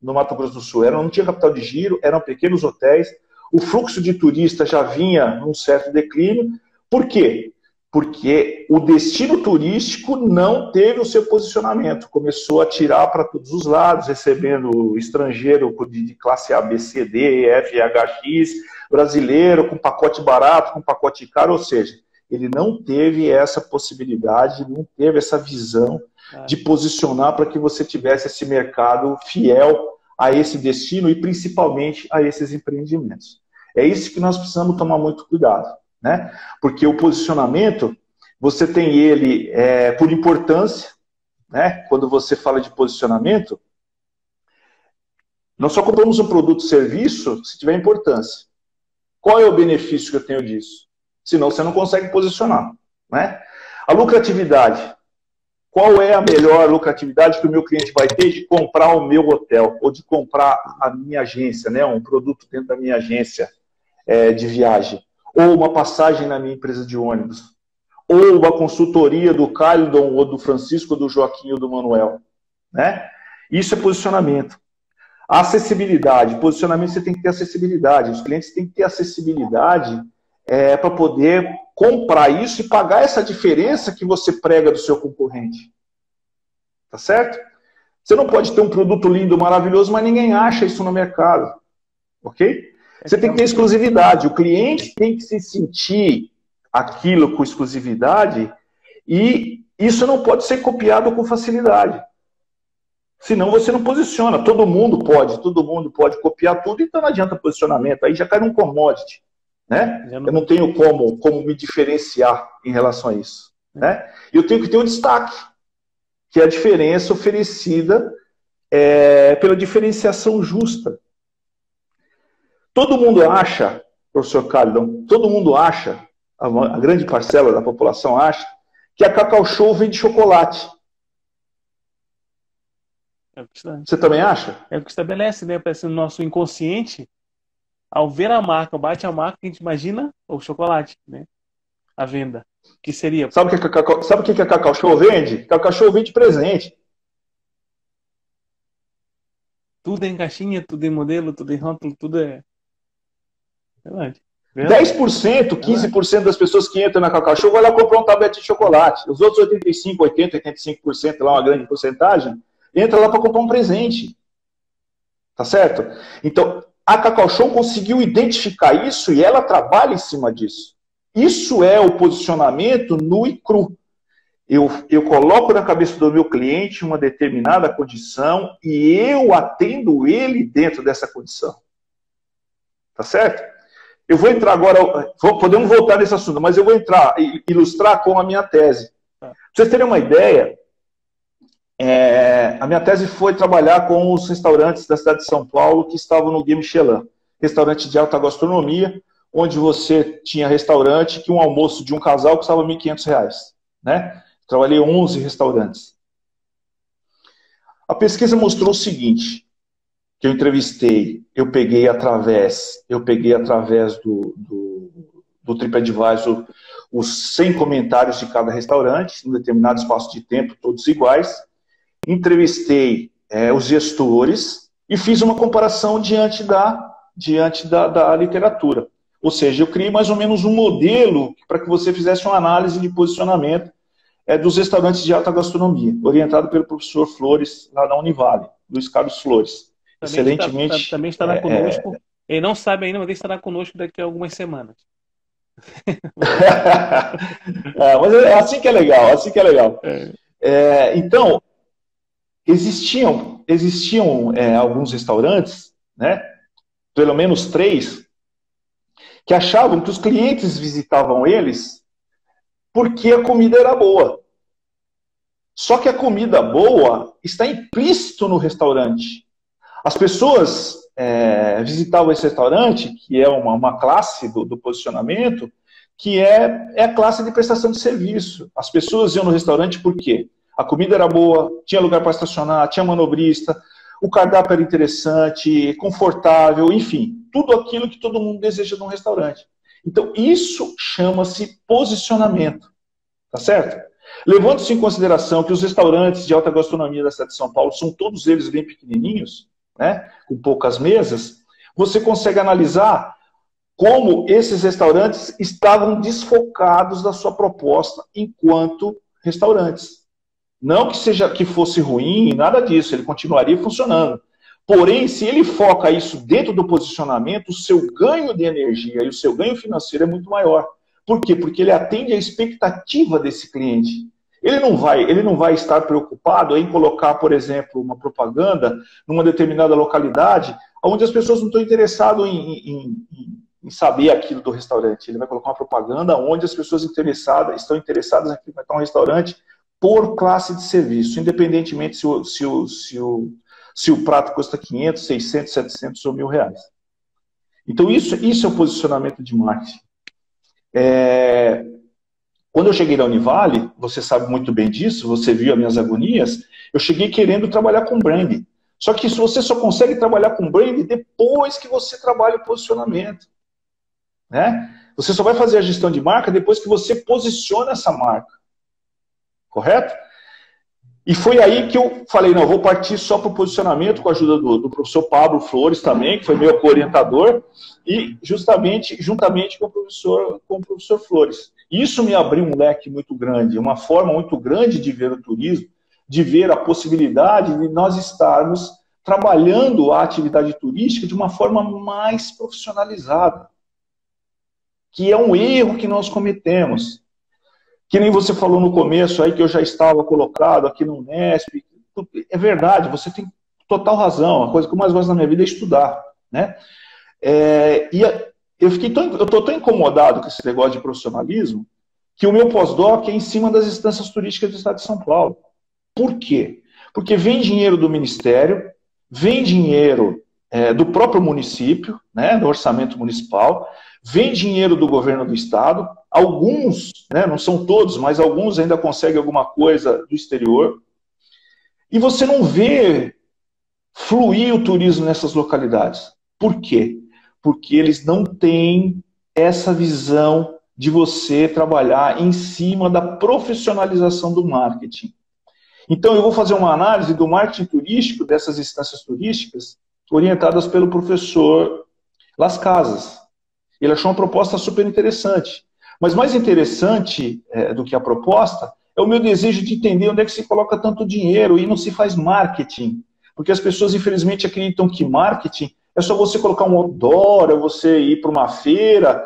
Speaker 2: No Mato Grosso do Sul, não tinha capital de giro, eram pequenos hotéis, o fluxo de turistas já vinha num certo declínio. Por quê? Porque o destino turístico não teve o seu posicionamento, começou a tirar para todos os lados, recebendo estrangeiro de classe A, B, C, D, E, F, H, X, brasileiro com pacote barato, com pacote caro, ou seja, ele não teve essa possibilidade, não teve essa visão de posicionar para que você tivesse esse mercado fiel a esse destino e principalmente a esses empreendimentos. É isso que nós precisamos tomar muito cuidado, né? Porque o posicionamento, você tem ele por importância, né? Quando você fala de posicionamento, nós só compramos um produto ou serviço se tiver importância. Qual é o benefício que eu tenho disso? Senão você não consegue posicionar, né? A lucratividade. Qual é a melhor lucratividade que o meu cliente vai ter de comprar o meu hotel ou de comprar a minha agência, né? Um produto dentro da minha agência de viagem, ou uma passagem na minha empresa de ônibus, ou uma consultoria do Caildon, ou do Francisco, do Joaquim ou do Manuel, né? Isso é posicionamento. A acessibilidade. Posicionamento, você tem que ter acessibilidade. Os clientes têm que ter acessibilidade para poder comprar isso e pagar essa diferença que você prega do seu concorrente. Tá certo? Você não pode ter um produto lindo, maravilhoso, mas ninguém acha isso no mercado. Ok? Você tem que ter exclusividade. O cliente tem que se sentir aquilo com exclusividade e isso não pode ser copiado com facilidade. Senão você não posiciona. Todo mundo pode copiar tudo, então não adianta posicionamento. Aí já cai num commodity, né? Eu não tenho como me diferenciar em relação a isso, né? E eu tenho que ter um destaque, que é a diferença oferecida pela diferenciação justa. Todo mundo acha, professor Caildon, todo mundo acha, a grande parcela da população acha, que a Cacau Show vende chocolate. Você também acha?
Speaker 1: É o que estabelece, né? Parece no nosso inconsciente, ao ver a marca, bate a marca, a gente imagina o chocolate, né? A venda. Que seria.
Speaker 2: Sabe o que a Cacau Show vende? Cacau Show vende presente.
Speaker 1: Tudo em caixinha, tudo em modelo, tudo em rótulo, tudo é. Verdade.
Speaker 2: 10%, 15% das pessoas que entram na Cacau Show vão lá comprar um tablete de chocolate. Os outros 85%, 80%, 85%, lá uma grande porcentagem, entra lá para comprar um presente. Tá certo? Então, a Cacau Show conseguiu identificar isso e ela trabalha em cima disso. Isso é o posicionamento nu e cru. Eu coloco na cabeça do meu cliente uma determinada condição e eu atendo ele dentro dessa condição. Tá certo? Eu vou entrar agora, podemos voltar nesse assunto, mas eu vou entrar e ilustrar com a minha tese. Para vocês terem uma ideia, a minha tese foi trabalhar com os restaurantes da cidade de São Paulo que estavam no Guia Michelin. Restaurante de alta gastronomia, onde você tinha restaurante que um almoço de um casal custava R$ 1.500. Né? Trabalhei 11 restaurantes. A pesquisa mostrou o seguinte, que eu entrevistei, eu peguei através do TripAdvisor os 100 comentários de cada restaurante, em determinado espaço de tempo, todos iguais. Entrevistei os gestores e fiz uma comparação diante da literatura. Ou seja, eu criei mais ou menos um modelo para que você fizesse uma análise de posicionamento dos restaurantes de alta gastronomia, orientado pelo professor Flores, lá na Univale, Luiz Carlos Flores. Excelentemente.
Speaker 1: Também estará conosco. Ele não sabe ainda, mas ele estará conosco daqui a algumas semanas.
Speaker 2: Mas é assim que é legal, assim que é legal. Então, existiam alguns restaurantes, né, pelo menos 3, que achavam que os clientes visitavam eles porque a comida era boa. Só que a comida boa está implícito no restaurante. As pessoas visitavam esse restaurante, que é uma classe do posicionamento, que é a classe de prestação de serviço. As pessoas iam no restaurante por quê? A comida era boa, tinha lugar para estacionar, tinha manobrista, o cardápio era interessante, confortável, enfim, tudo aquilo que todo mundo deseja num restaurante. Então, isso chama-se posicionamento, tá certo? Levando-se em consideração que os restaurantes de alta gastronomia da cidade de São Paulo são todos eles bem pequenininhos, né, com poucas mesas, você consegue analisar como esses restaurantes estavam desfocados da sua proposta enquanto restaurantes. Não que fosse ruim, nada disso, ele continuaria funcionando. Porém, se ele foca isso dentro do posicionamento, o seu ganho de energia e o seu ganho financeiro é muito maior. Por quê? Porque ele atende à expectativa desse cliente. Ele não vai estar preocupado em colocar, por exemplo, uma propaganda numa determinada localidade onde as pessoas não estão interessadas em saber aquilo do restaurante. Ele vai colocar uma propaganda onde as pessoas estão interessadas em frequentar um restaurante por classe de serviço, independentemente se o prato custa 500, 600, 700 ou R$ 1.000. Então, isso é o posicionamento de marketing. Quando eu cheguei na Univale, você sabe muito bem disso, você viu as minhas agonias, eu cheguei querendo trabalhar com branding. Só que você só consegue trabalhar com branding depois que você trabalha o posicionamento. Né? Você só vai fazer a gestão de marca depois que você posiciona essa marca. Correto? E foi aí que eu falei, não, eu vou partir só para o posicionamento, com a ajuda do professor Pablo Flores também, que foi meu co-orientador, e justamente, juntamente com o professor Flores. Isso me abriu um leque muito grande, uma forma muito grande de ver o turismo, de ver a possibilidade de nós estarmos trabalhando a atividade turística de uma forma mais profissionalizada, que é um erro que nós cometemos. Que nem você falou no começo aí que eu já estava colocado aqui no Unesp. É verdade, você tem total razão. A coisa que eu mais gosto na minha vida é estudar. Né? Eu estou tão incomodado com esse negócio de profissionalismo que o meu pós-doc é em cima das instâncias turísticas do Estado de São Paulo. Por quê? Porque vem dinheiro do Ministério, vem dinheiro do próprio município, né, do orçamento municipal, vem dinheiro do governo do Estado, alguns, né, não são todos, mas alguns ainda conseguem alguma coisa do exterior, e você não vê fluir o turismo nessas localidades. Por quê? Porque eles não têm essa visão de você trabalhar em cima da profissionalização do marketing. Então, eu vou fazer uma análise do marketing turístico, dessas instâncias turísticas, orientadas pelo professor Las Casas. Ele achou uma proposta super interessante. Mas mais interessante do que a proposta é o meu desejo de entender onde é que se coloca tanto dinheiro e não se faz marketing. Porque as pessoas, infelizmente, acreditam que marketing é só você colocar um outdoor, é você ir para uma feira.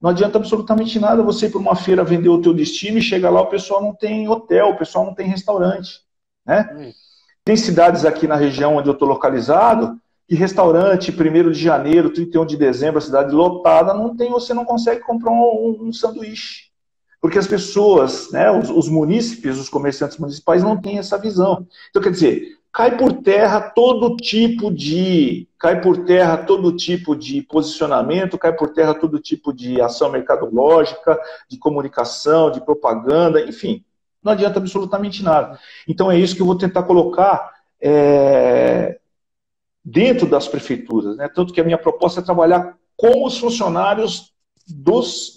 Speaker 2: Não adianta absolutamente nada você ir para uma feira vender o teu destino e chega lá o pessoal não tem hotel, o pessoal não tem restaurante. Né? Tem cidades aqui na região onde eu estou localizado que restaurante, 1º de janeiro, 31 de dezembro, a cidade lotada, não tem, você não consegue comprar um sanduíche. Porque as pessoas, né, os munícipes, os comerciantes municipais não têm essa visão. Então, quer dizer, cai por terra todo tipo de posicionamento, cai por terra todo tipo de ação mercadológica, de comunicação, de propaganda, enfim, não adianta absolutamente nada. Então é isso que eu vou tentar colocar dentro das prefeituras, né? Tanto que a minha proposta é trabalhar com os funcionários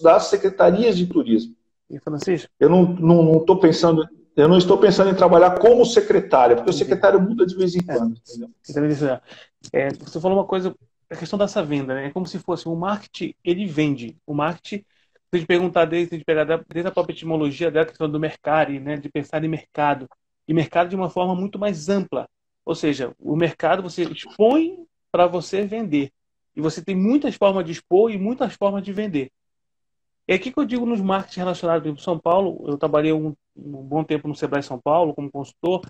Speaker 2: das secretarias de turismo.
Speaker 1: E Francisco?
Speaker 2: Eu não estou pensando em trabalhar como secretária, porque o secretário muda de vez em quando.
Speaker 1: Você falou uma coisa, a questão dessa venda, né? É como se fosse o marketing, ele vende. O marketing, se a gente perguntar desde a própria etimologia da questão do mercado, né? De pensar em mercado. E mercado de uma forma muito mais ampla. Ou seja, o mercado você expõe para você vender. E você tem muitas formas de expor e muitas formas de vender. É aqui que eu digo nos marketing relacionados com São Paulo. Eu trabalhei um bom tempo no Sebrae São Paulo como consultor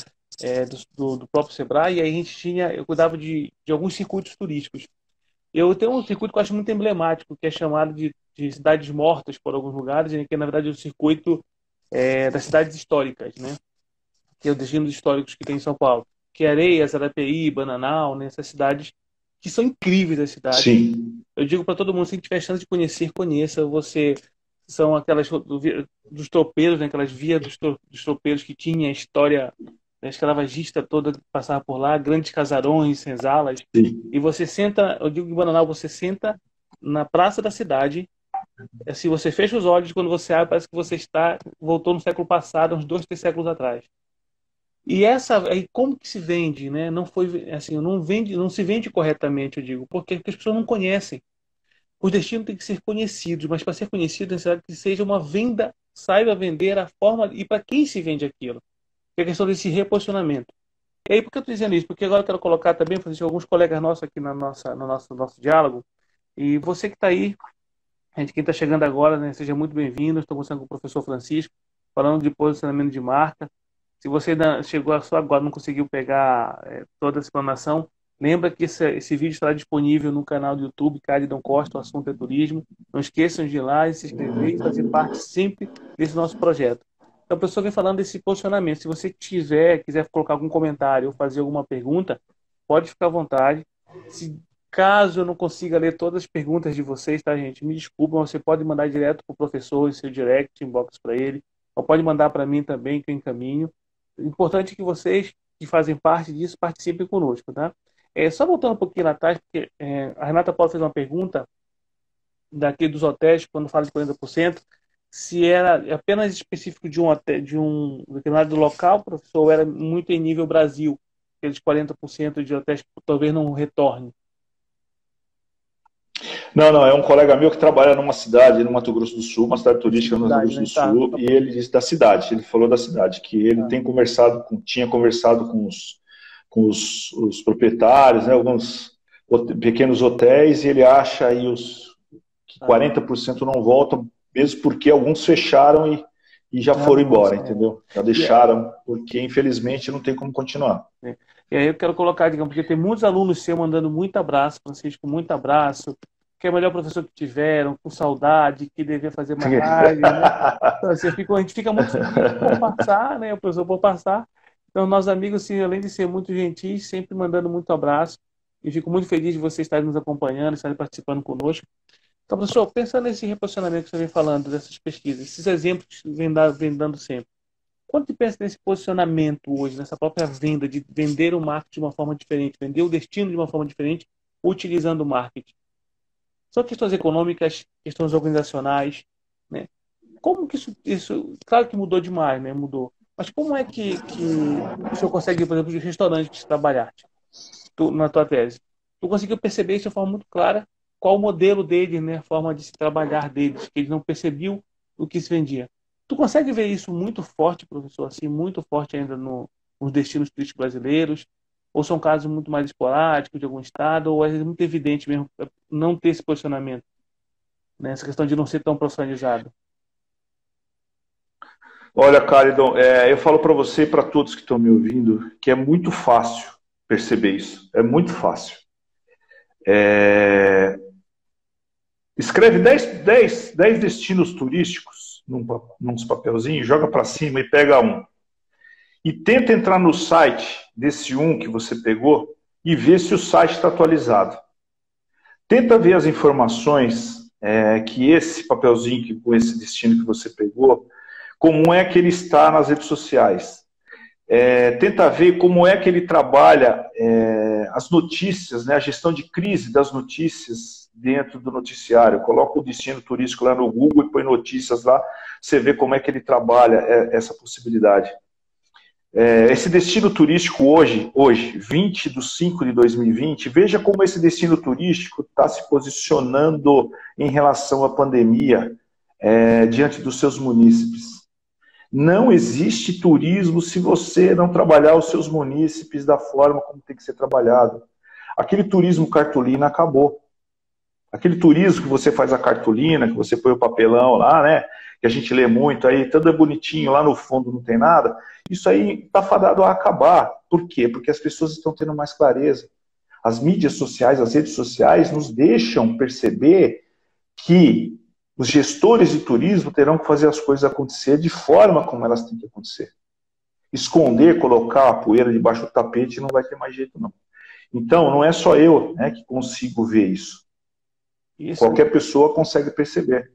Speaker 1: do próprio Sebrae. E aí eu cuidava de alguns circuitos turísticos. Eu tenho um circuito que eu acho muito emblemático, que é chamado de cidades mortas por alguns lugares, que é, na verdade, o circuito das cidades históricas, né? Que é o destino históricos que tem em São Paulo. Que é Areias, Arapeí, Bananal, né? Essas cidades que são incríveis, as cidades.
Speaker 2: Sim.
Speaker 1: Eu digo para todo mundo, se tiver chance de conhecer, conheça. São aquelas dos tropeiros, né? Aquelas vias dos tropeiros que tinha a história escravagista toda que passava por lá, grandes casarões, senzalas.
Speaker 2: Sim.
Speaker 1: E você senta, eu digo que em Bananal, você senta na praça da cidade. Se você fecha os olhos, quando você abre, parece que você voltou no século passado, uns 2, 3 séculos atrás. E aí como que se vende, né? Não foi assim, não se vende corretamente, eu digo, porque as pessoas não conhecem. Os destinos têm que ser conhecidos, mas para ser conhecido, é necessário que seja uma venda, saiba vender a forma e para quem se vende aquilo. É a questão desse reposicionamento. E aí, por que eu estou dizendo isso? Porque agora eu quero colocar também, Francisco, alguns colegas nossos aqui no nosso diálogo. E você que está aí, quem está chegando agora, né, seja muito bem-vindo. Estou conversando com o professor Francisco, falando de posicionamento de marca. Se você chegou só agora, não conseguiu pegar toda a explanação, lembra que esse vídeo estará disponível no canal do YouTube, Caridão Costa, o assunto é turismo. Não esqueçam de ir lá e se inscrever e fazer parte sempre desse nosso projeto. Então, a pessoa vem falando desse posicionamento. Se você quiser colocar algum comentário ou fazer alguma pergunta, pode ficar à vontade. Se caso eu não consiga ler todas as perguntas de vocês, tá, gente? Me desculpem, você pode mandar direto para o professor, em seu direct, inbox para ele, ou pode mandar para mim também, que eu encaminho. O importante é que vocês que fazem parte disso participem conosco, tá? Só voltando um pouquinho lá atrás, porque a Renata Paula fez uma pergunta daqui dos hotéis, quando fala de 40%, se era apenas específico de um hotel, de um determinado local, professor, ou era muito em nível Brasil, aqueles 40% de hotéis que talvez não retornem.
Speaker 2: Não, não, é um colega meu que trabalha numa cidade no Mato Grosso do Sul, uma cidade turística no Mato Grosso do Sul, e ele disse da cidade, ele falou da cidade, que ele tinha conversado com os proprietários, né, alguns pequenos hotéis, e ele acha aí que 40% não voltam, mesmo porque alguns fecharam e já foram embora, entendeu? Já deixaram, porque infelizmente não tem como continuar.
Speaker 1: E aí eu quero colocar, digamos, porque tem muitos alunos seus mandando muito abraço, Francisco, muito abraço, que é o melhor professor que tiveram, com saudade, que devia fazer mais live, né? Então, assim, a gente fica muito feliz por passar, né? O professor por passar. Então, nossos amigos, assim, além de ser muito gentis, sempre mandando muito abraço. E fico muito feliz de vocês estarem nos acompanhando, estarem participando conosco. Então, professor, pensando nesse reposicionamento que você vem falando, dessas pesquisas, esses exemplos que vem dando sempre, quando você pensa nesse posicionamento hoje, nessa própria venda, de vender o marketing de uma forma diferente, vender o destino de uma forma diferente, utilizando o marketing? São questões econômicas, questões organizacionais, né? Como que isso claro que mudou demais, né? Mudou. Mas como é que o senhor consegue, por exemplo, de restaurante que você trabalhaste, na tua tese, tu conseguiu perceber isso de forma muito clara, qual o modelo deles, né? A forma de se trabalhar deles, que eles não percebiam o que se vendia. Tu consegue ver isso muito forte, professor, assim, muito forte ainda nos destinos turísticos brasileiros? Ou são casos muito mais esporádicos de algum estado? Ou é muito evidente mesmo não ter esse posicionamento, né? Essa questão de não ser tão profissionalizado?
Speaker 2: Olha, Cálidon, eu falo para você e para todos que estão me ouvindo que é muito fácil perceber isso. É muito fácil. Escreve 10 destinos turísticos num papelzinhos, joga para cima e pega um. E tenta entrar no site desse um que você pegou e ver se o site está atualizado. Tenta ver as informações que esse papelzinho com esse destino que você pegou, como é que ele está nas redes sociais. Tenta ver como é que ele trabalha as notícias, né, a gestão de crise das notícias dentro do noticiário. Coloca o destino turístico lá no Google e põe notícias lá, você vê como é que ele trabalha essa possibilidade. Esse destino turístico hoje, 20/5/2020, veja como esse destino turístico está se posicionando em relação à pandemia diante dos seus munícipes. Não existe turismo se você não trabalhar os seus munícipes da forma como tem que ser trabalhado. Aquele turismo cartolina acabou. Aquele turismo que você faz a cartolina, que você põe o papelão lá, né? Que a gente lê muito aí, tudo é bonitinho, lá no fundo não tem nada. Isso aí está fadado a acabar. Por quê? Porque as pessoas estão tendo mais clareza. As mídias sociais, as redes sociais nos deixam perceber que os gestores de turismo terão que fazer as coisas acontecer de forma como elas têm que acontecer. Esconder, colocar a poeira debaixo do tapete não vai ter mais jeito, não. Então, não é só eu, né, que consigo ver isso. Qualquer pessoa consegue perceber.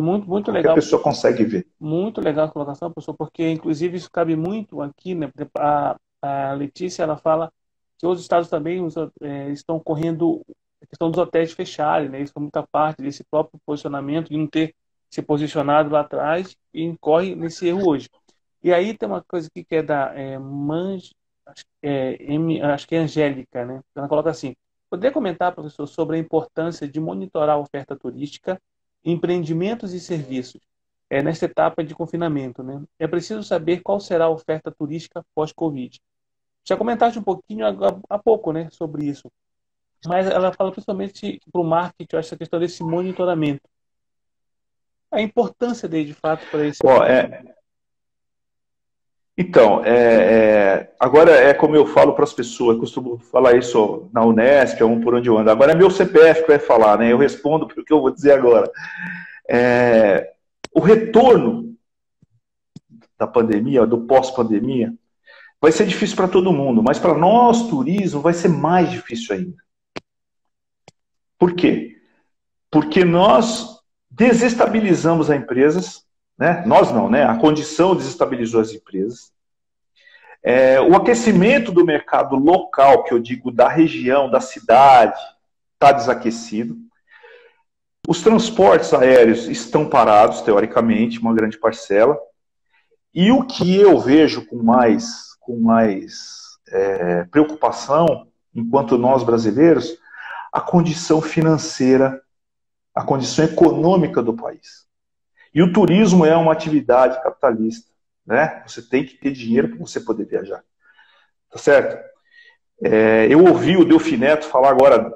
Speaker 1: Muito legal.
Speaker 2: Qualquer pessoa consegue ver.
Speaker 1: Muito legal a colocação, professor, porque inclusive isso cabe muito aqui, né? A Letícia, ela fala que os estados também estão correndo a questão dos hotéis fecharem, né? Isso é muita parte desse próprio posicionamento, de não ter se posicionado lá atrás e incorre nesse erro hoje. E aí tem uma coisa aqui que é da acho que é Angélica, né? Ela coloca assim: poderia comentar, professor, sobre a importância de monitorar a oferta turística, empreendimentos e serviços nesta etapa de confinamento, né? É preciso saber qual será a oferta turística pós-Covid. Já comentaste um pouquinho há pouco, né, sobre isso. Mas ela fala principalmente para o marketing, essa questão desse monitoramento. A importância dele, de fato, para esse...
Speaker 2: Então, agora é como eu falo para as pessoas, eu costumo falar isso na Unesp, por onde eu ando. Agora é meu CPF que vai falar, né? Eu respondo pelo que eu vou dizer agora. O retorno da pandemia, do pós-pandemia, vai ser difícil para todo mundo, mas para nós, turismo, vai ser mais difícil ainda. Por quê? Porque nós desestabilizamos as empresas, né? Nós não, né? A condição desestabilizou as empresas. O aquecimento do mercado local, que eu digo da região, da cidade, está desaquecido. Os transportes aéreos estão parados, teoricamente, uma grande parcela. E o que eu vejo com mais preocupação, enquanto nós brasileiros, a condição financeira, a condição econômica do país. E o turismo é uma atividade capitalista, né? Você tem que ter dinheiro para você poder viajar. Tá certo? Eu ouvi o Delfim Neto falar agora,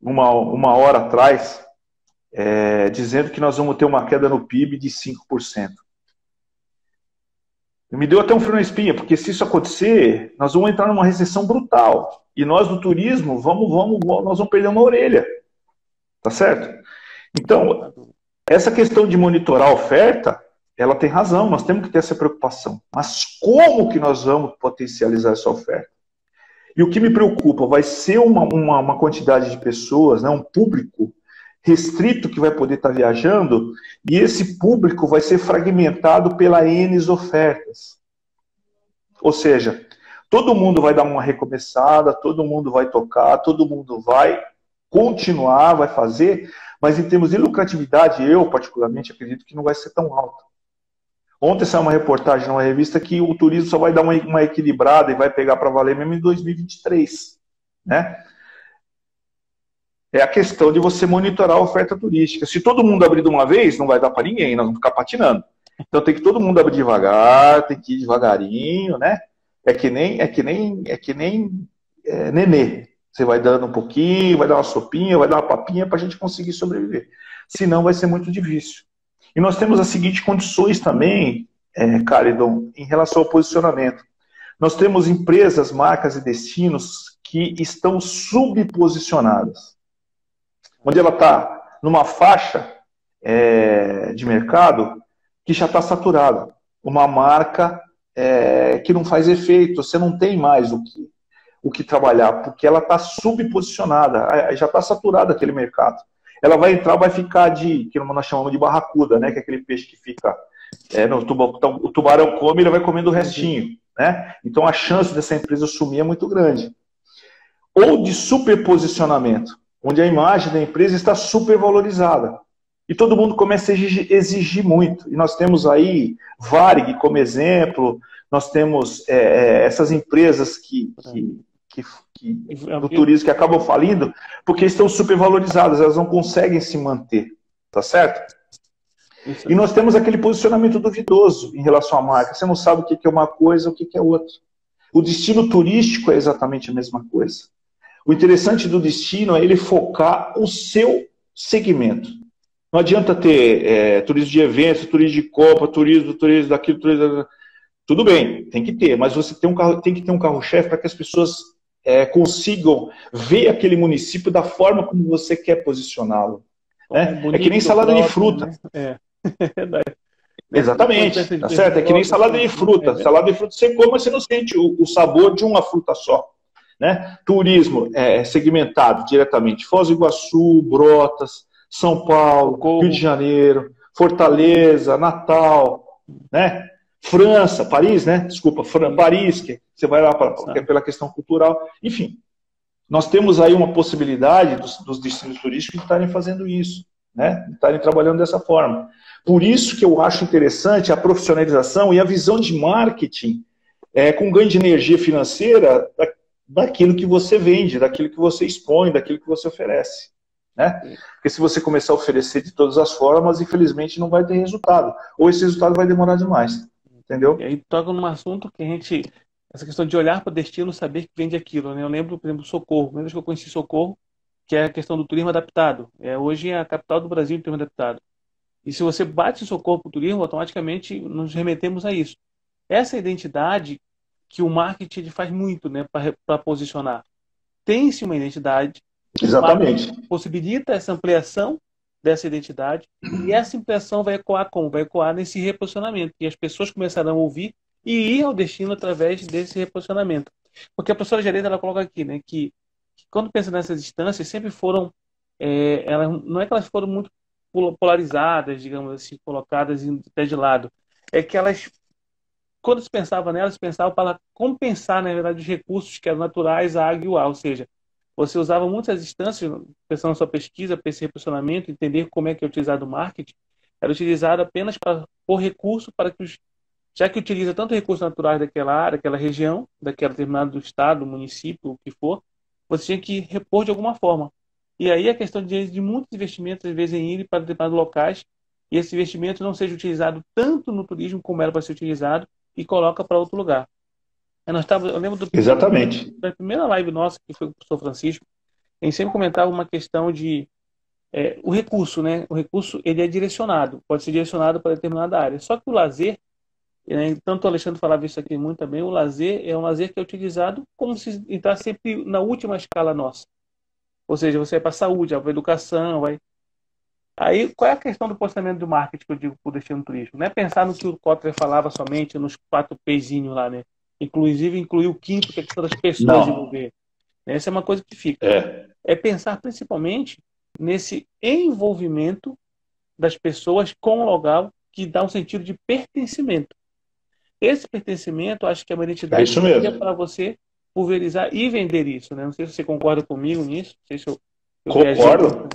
Speaker 2: uma hora atrás, dizendo que nós vamos ter uma queda no PIB de 5%. Me deu até um frio na espinha, porque se isso acontecer, nós vamos entrar numa recessão brutal. E nós do turismo, nós vamos perder uma orelha. Tá certo? Então, essa questão de monitorar a oferta, ela tem razão, nós temos que ter essa preocupação. Mas como que nós vamos potencializar essa oferta? E o que me preocupa, vai ser uma quantidade de pessoas, né, um público restrito que vai poder estar viajando, e esse público vai ser fragmentado pela N ofertas. Ou seja, todo mundo vai dar uma recomeçada, todo mundo vai tocar, todo mundo vai continuar, vai fazer, mas em termos de lucratividade, eu particularmente acredito que não vai ser tão alto. Ontem saiu uma reportagem numa revista que o turismo só vai dar uma equilibrada e vai pegar para valer mesmo em 2023, né? É a questão de você monitorar a oferta turística. Se todo mundo abrir de uma vez, não vai dar para ninguém, nós vamos ficar patinando. Então tem que todo mundo abrir devagar, tem que ir devagarinho, né? É que nem nenê. Você vai dando um pouquinho, vai dar uma sopinha, vai dar uma papinha para a gente conseguir sobreviver. Senão vai ser muito difícil. E nós temos as seguintes condições também, Caridon, em relação ao posicionamento. Nós temos empresas, marcas e destinos que estão subposicionadas. Onde ela está numa faixa de mercado que já está saturada. Uma marca que não faz efeito, você não tem mais o que trabalhar, porque ela está subposicionada, já está saturada aquele mercado. Ela vai entrar, vai ficar que nós chamamos de barracuda, né? Que é aquele peixe que fica, o tubarão come, ele vai comendo o restinho, né? Então a chance dessa empresa sumir é muito grande. Ou de superposicionamento, onde a imagem da empresa está supervalorizada. E todo mundo começa a exigir muito. E nós temos aí Varig como exemplo, nós temos essas empresas do turismo que acabam falindo porque estão supervalorizadas, elas não conseguem se manter, tá certo? E nós temos aquele posicionamento duvidoso em relação à marca. Você não sabe o que é uma coisa, o que é outra. O destino turístico é exatamente a mesma coisa. O interessante do destino é ele focar o seu segmento. Não adianta ter turismo de eventos, turismo de copa, turismo daquilo, turismo... Tudo bem, tem que ter, mas você tem que ter um carro-chefe para que as pessoas consigam ver aquele município da forma como você quer posicioná-lo. Né? É que nem salada de fruta. Né? Exatamente, tá certo? É que nem salada de fruta. Salada de fruta você come, mas você não sente o sabor de uma fruta só. Né? Turismo segmentado diretamente. Foz do Iguaçu, Brotas, São Paulo, Rio de Janeiro, Fortaleza, Natal, né? França, Paris, né? Desculpa, Paris, que você vai lá pela questão cultural. Enfim, nós temos aí uma possibilidade dos destinos turísticos de estarem fazendo isso, né? De estarem trabalhando dessa forma. Por isso que eu acho interessante a profissionalização e a visão de marketing com ganho de energia financeira daquilo que você vende, daquilo que você expõe, daquilo que você oferece. Né? Porque se você começar a oferecer de todas as formas, infelizmente não vai ter resultado. Ou esse resultado vai demorar demais. Entendeu?
Speaker 1: E aí toca num assunto que essa questão de olhar para o destino, saber que vende aquilo, né? Eu lembro, por exemplo, Socorro. Lembra que eu conheci Socorro, que é a questão do turismo adaptado. Hoje é a capital do Brasil do turismo adaptado. E se você bate Socorro para o turismo, automaticamente nos remetemos a isso. Essa identidade que o marketing faz muito, né, para posicionar. Tem-se uma identidade.
Speaker 2: Exatamente.
Speaker 1: Possibilita essa ampliação dessa identidade, e essa impressão vai ecoar como? Vai ecoar nesse reposicionamento, e as pessoas começarão a ouvir e ir ao destino através desse reposicionamento. Porque a professora Gerenda, ela coloca aqui, né, que quando pensa nessas instâncias, sempre foram, não é que elas foram muito polarizadas, digamos assim, colocadas até de lado, é que elas, quando se pensava nelas, se pensava para compensar, na verdade, os recursos que eram naturais, a água e o ar, ou seja, você usava muitas instâncias, pensando na sua pesquisa, para esse reposicionamento, entender como é que é utilizado o marketing, era utilizado apenas por recurso, para que já que utiliza tanto recursos naturais daquela área, daquela região, daquele determinado estado, município, o que for, você tinha que repor de alguma forma. E aí a questão de muitos investimentos, às vezes, em ir para determinados locais, e esse investimento não seja utilizado tanto no turismo como era para ser utilizado, e coloca para outro lugar. Eu lembro
Speaker 2: Exatamente.
Speaker 1: da primeira live nossa, que foi com o professor Francisco, a gente sempre comentava uma questão de o recurso, né? O recurso, ele é direcionado, pode ser direcionado para determinada área. Só que o lazer, tanto o Alexandre falava isso aqui muito também, o lazer é um lazer que é utilizado como se entrar sempre na última escala nossa. Ou seja, você vai para a saúde, vai para a educação, vai... Aí, qual é a questão do posicionamento do marketing que eu digo para o destino turístico? Não é pensar no que o Kotler falava somente nos 4 Pzinhos lá, né? Inclusive, incluir o quinto, que é a questão das pessoas
Speaker 2: Não.
Speaker 1: envolver. Essa é uma coisa que fica.
Speaker 2: É.
Speaker 1: É pensar principalmente nesse envolvimento das pessoas com o local, que dá um sentido de pertencimento. Esse pertencimento, acho que é uma
Speaker 2: É
Speaker 1: identidade
Speaker 2: isso
Speaker 1: que é
Speaker 2: mesmo.
Speaker 1: para você pulverizar e vender isso, né? Não sei se você concorda comigo nisso, não sei se eu viajei.
Speaker 2: Concordo.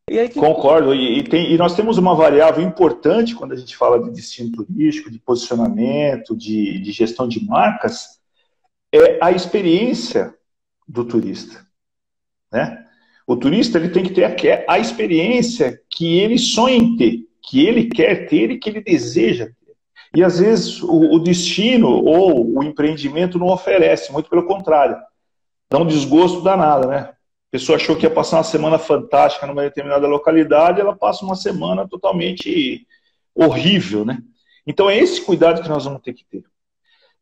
Speaker 1: E aí,
Speaker 2: Concordo. E nós temos uma variável importante quando a gente fala de destino turístico, de posicionamento, de gestão de marcas, é a experiência do turista, né? O turista, ele tem que ter a experiência que ele sonha em ter, que ele quer ter e que ele deseja ter. E às vezes o destino ou o empreendimento não oferece, muito pelo contrário, dá um desgosto danado, né? A pessoa achou que ia passar uma semana fantástica numa determinada localidade, ela passa uma semana totalmente horrível, né? Então é esse cuidado que nós vamos ter que ter.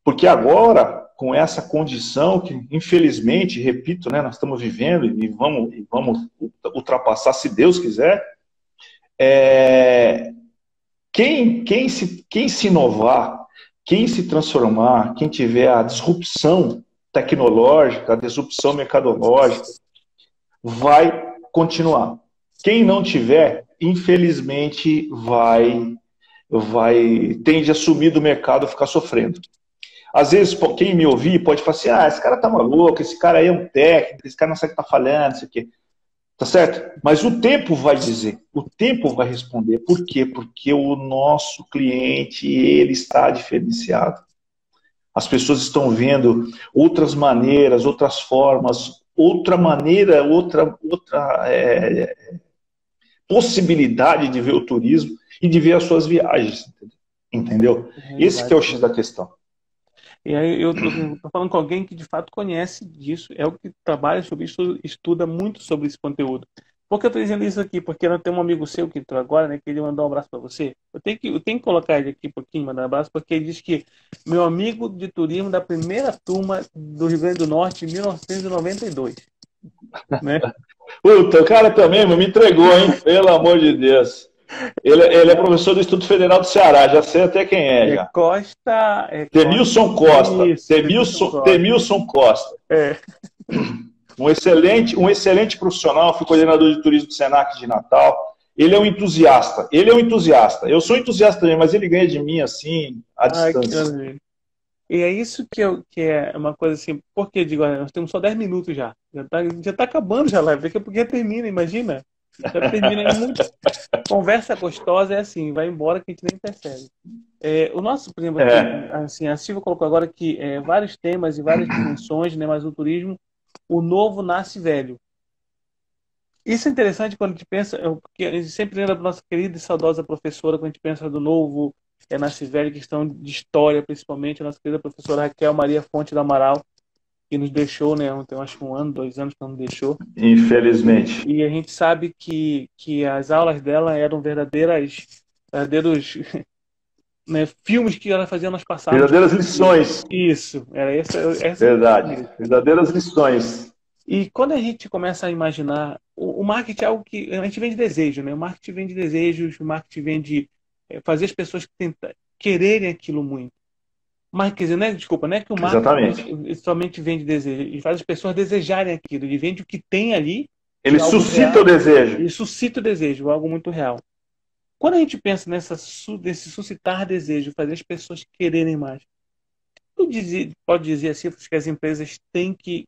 Speaker 2: Porque agora, com essa condição que, infelizmente, repito, né, nós estamos vivendo e vamos ultrapassar, se Deus quiser, quem se inovar, quem se transformar, quem tiver a disrupção tecnológica, a disrupção mercadológica, vai continuar. Quem não tiver, infelizmente, tende a sumir do mercado e ficar sofrendo. Às vezes, quem me ouvir pode falar assim, esse cara tá maluco, esse cara aí é um técnico, esse cara não sabe o que tá falando, isso aqui. Tá certo? Mas o tempo vai dizer, o tempo vai responder. Por quê? Porque o nosso cliente, ele está diferenciado. As pessoas estão vendo outras maneiras, outras formas, outra maneira, outra possibilidade de ver o turismo e de ver as suas viagens. Entendeu? Esse que é o X da questão.
Speaker 1: E aí eu estou falando com alguém que de fato conhece disso, é o que trabalha sobre isso, estuda muito sobre esse conteúdo. Por que eu estou dizendo isso aqui? Porque eu tenho um amigo seu que entrou agora, né, que ele mandou um abraço para você. Eu tenho que colocar ele aqui um pouquinho, mandar um abraço, porque ele diz que meu amigo de turismo da primeira turma do Rio Grande do Norte, em 1992. Né?
Speaker 2: Puta, o cara também me entregou, hein? Pelo amor de Deus. Ele é professor do Instituto Federal do Ceará, já sei até quem é já.
Speaker 1: Costa.
Speaker 2: Temilson Costa.
Speaker 1: Isso,
Speaker 2: Temilson Costa.
Speaker 1: É.
Speaker 2: Um excelente profissional, fui coordenador de turismo do Senac de Natal. Ele é um entusiasta. Eu sou entusiasta também, mas ele ganha de mim assim, à distância.
Speaker 1: E é isso que é uma coisa assim, porque digo, nós temos só 10 minutos já. Já tá acabando já a live, daqui a pouco já termina, imagina. Já termina muito. Conversa gostosa é assim, vai embora que a gente nem percebe. O nosso, por exemplo, aqui, assim, a Silvia colocou agora que vários temas e várias dimensões, né, mas o turismo, o novo nasce velho. Isso é interessante quando a gente pensa, porque a gente sempre lembra da nossa querida e saudosa professora, quando a gente pensa do novo nasce velho, questão de história, principalmente, a nossa querida professora Raquel Maria Fonte do Amaral, que nos deixou, né? Tem acho que 1 ano, 2 anos que não nos deixou.
Speaker 2: Infelizmente.
Speaker 1: E a gente sabe que as aulas dela eram verdadeiros né, filmes que ela fazia nós passarmos.
Speaker 2: Verdadeiras lições.
Speaker 1: Isso, era essa
Speaker 2: verdade. Verdadeiras lições.
Speaker 1: E quando a gente começa a imaginar o marketing é algo que a gente vende desejo, né? O marketing vende desejos, o marketing vende fazer as pessoas quererem aquilo muito. Mas, quer dizer, né? Desculpa, não é que o
Speaker 2: Exatamente.
Speaker 1: marketing somente vende desejo, ele faz as pessoas desejarem aquilo, ele vende o que tem ali
Speaker 2: Ele
Speaker 1: de algo
Speaker 2: suscita o
Speaker 1: real,
Speaker 2: desejo.
Speaker 1: ele suscita o desejo, algo muito real. Quando a gente pensa nesse suscitar desejo, fazer as pessoas quererem mais, pode dizer assim que as empresas têm que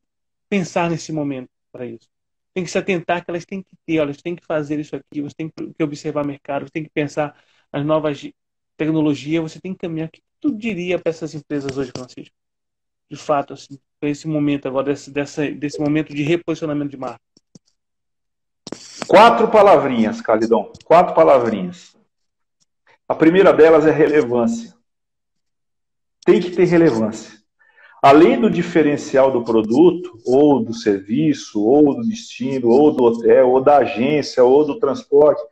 Speaker 1: pensar nesse momento para isso. Tem que se atentar que elas têm que ter, elas têm que fazer isso aqui, você tem que observar o mercado, você tem que pensar nas novas tecnologias, você tem que caminhar. O que tu diria para essas empresas hoje, Francisco? De fato, assim, para esse momento agora, desse momento de reposicionamento de marca?
Speaker 2: 4 palavrinhas, Calidão. 4 palavrinhas. A primeira delas é relevância. Tem que ter relevância. Além do diferencial do produto, ou do serviço, ou do destino, ou do hotel, ou da agência, ou do transporte,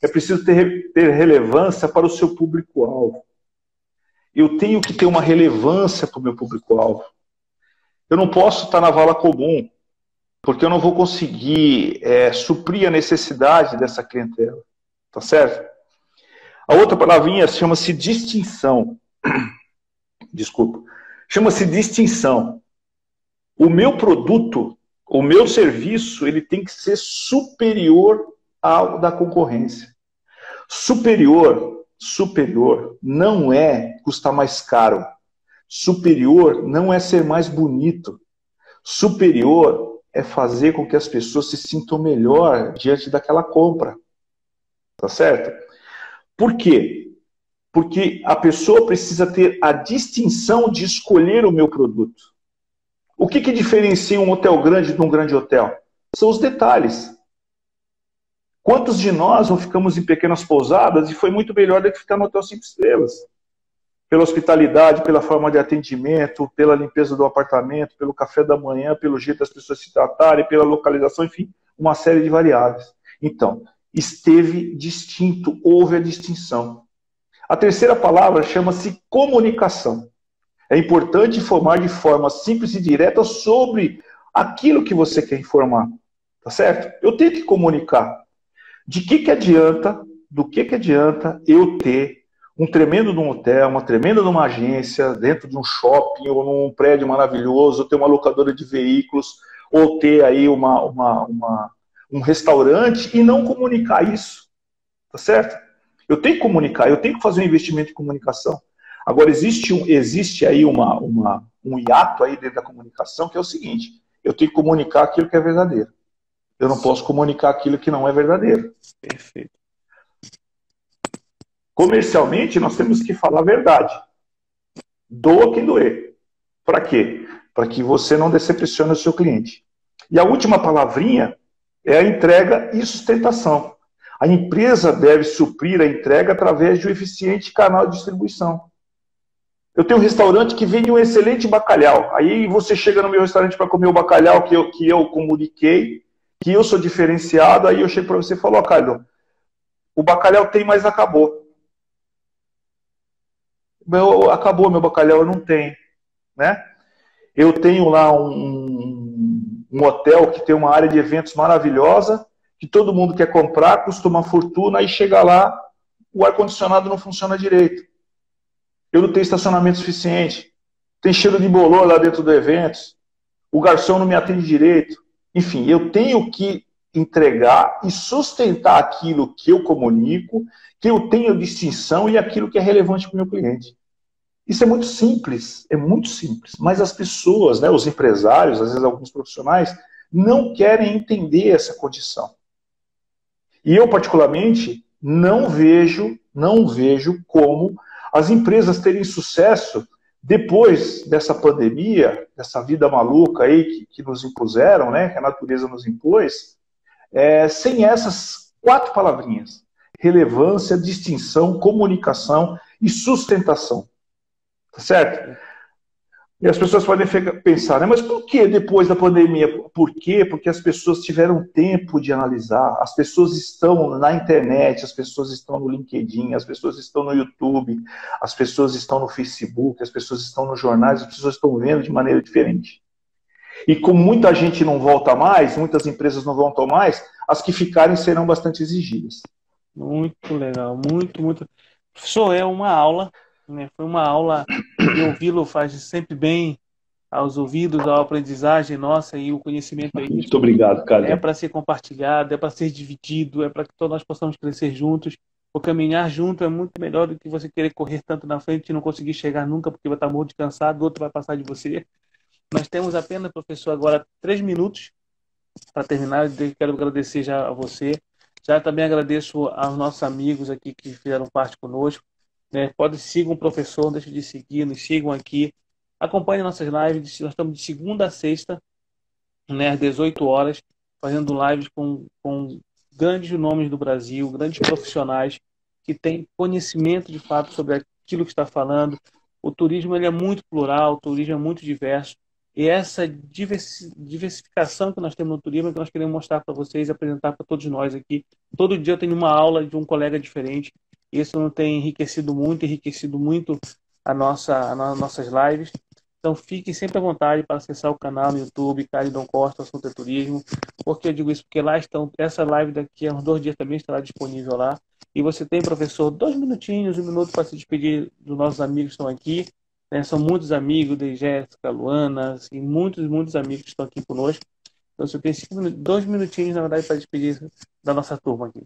Speaker 2: é preciso ter relevância para o seu público-alvo. Eu tenho que ter uma relevância para o meu público-alvo. Eu não posso estar na vala comum, porque eu não vou conseguir suprir a necessidade dessa clientela. Tá certo? A outra palavrinha chama-se distinção. Desculpa. Chama-se distinção. O meu produto, o meu serviço, ele tem que ser superior ao da concorrência. Superior não é custar mais caro. Superior não é ser mais bonito. Superior é fazer com que as pessoas se sintam melhor diante daquela compra. Tá certo? Por quê? Porque a pessoa precisa ter a distinção de escolher o meu produto. O que diferencia um hotel grande de um grande hotel? São os detalhes. Quantos de nós não ficamos em pequenas pousadas e foi muito melhor do que ficar no hotel 5 estrelas? Pela hospitalidade, pela forma de atendimento, pela limpeza do apartamento, pelo café da manhã, pelo jeito das pessoas se tratarem, pela localização, enfim, uma série de variáveis. Então, esteve distinto, houve a distinção. A terceira palavra chama-se comunicação. É importante informar de forma simples e direta sobre aquilo que você quer informar. Tá certo? Eu tenho que comunicar. De que adianta, do que adianta eu ter um tremendo de um hotel, uma tremenda de uma agência, dentro de um shopping ou num prédio maravilhoso, ou ter uma locadora de veículos, ou ter aí um restaurante e não comunicar isso. Tá certo? Eu tenho que comunicar, eu tenho que fazer um investimento em comunicação. Agora, existe aí um hiato aí dentro da comunicação, que é o seguinte: eu tenho que comunicar aquilo que é verdadeiro. Eu não posso comunicar aquilo que não é verdadeiro.
Speaker 1: Perfeito.
Speaker 2: Comercialmente, nós temos que falar a verdade. Doa quem doer. Para quê? Para que você não decepcione o seu cliente. E a última palavrinha é a entrega e sustentação. A empresa deve suprir a entrega através de um eficiente canal de distribuição. Eu tenho um restaurante que vende um excelente bacalhau. Aí você chega no meu restaurante para comer o bacalhau que eu comuniquei, que eu sou diferenciado, aí eu chego para você e falo: ó, Carlos, o bacalhau tem, mas acabou. Acabou meu bacalhau, eu não tenho. Né? Eu tenho lá um hotel que tem uma área de eventos maravilhosa, que todo mundo quer comprar, custa uma fortuna, aí chega lá, o ar-condicionado não funciona direito. Eu não tenho estacionamento suficiente. Tem cheiro de bolor lá dentro do evento. O garçom não me atende direito. Enfim, eu tenho que entregar e sustentar aquilo que eu comunico, que eu tenho distinção e aquilo que é relevante para o meu cliente. Isso é muito simples, mas as pessoas, né, os empresários, às vezes alguns profissionais, não querem entender essa condição. E eu, particularmente, não vejo como as empresas terem sucesso depois dessa pandemia, dessa vida maluca aí que nos impuseram, né, que a natureza nos impôs, sem essas 4 palavrinhas: relevância, distinção, comunicação e sustentação. Tá certo? E as pessoas podem pensar, né? Mas por que depois da pandemia? Por quê? Porque as pessoas tiveram tempo de analisar, as pessoas estão na internet, as pessoas estão no LinkedIn, as pessoas estão no YouTube, as pessoas estão no Facebook, as pessoas estão nos jornais, as pessoas estão vendo de maneira diferente. E como muita gente não volta mais, muitas empresas não voltam mais, as que ficarem serão bastante exigidas.
Speaker 1: Muito legal, muito, muito. Professor, é uma aula, né? Foi uma aula e ouvi-lo faz sempre bem aos ouvidos, à aprendizagem nossa, e o conhecimento é isso.
Speaker 2: Muito obrigado,
Speaker 1: É
Speaker 2: Calil.
Speaker 1: para ser compartilhado, é para ser dividido, é para que todos nós possamos crescer juntos. O caminhar junto é muito melhor do que você querer correr tanto na frente e não conseguir chegar nunca porque vai estar morto de cansado, o outro vai passar de você. Nós temos apenas, professor, agora 3 minutos para terminar. Eu quero agradecer já a você. Já também agradeço aos nossos amigos aqui que fizeram parte conosco. Né? Pode sigam o professor, não deixe de seguir, nos sigam aqui. Acompanhem nossas lives. Nós estamos de segunda a sexta, né, às 18 horas, fazendo lives com grandes nomes do Brasil, grandes profissionais que têm conhecimento de fato sobre aquilo que está falando. O turismo ele é muito plural, o turismo é muito diverso. E essa diversificação que nós temos no turismo é que nós queremos mostrar para vocês e apresentar para todos nós aqui. Todo dia eu tenho uma aula de um colega diferente. Isso não tem enriquecido muito as nossas lives. Então fiquem sempre à vontade para acessar o canal no YouTube, Calidon Costa, Assunto é Turismo. Por que eu digo isso? Porque lá estão, essa live daqui a uns 2 dias também estará disponível lá. E você tem, professor, 2 minutinhos, 1 minuto para se despedir dos nossos amigos que estão aqui. Né? São muitos amigos, de Jéssica, Luana, assim, muitos amigos que estão aqui conosco. Então você tem 2 minutinhos, na verdade, para despedir da nossa turma aqui.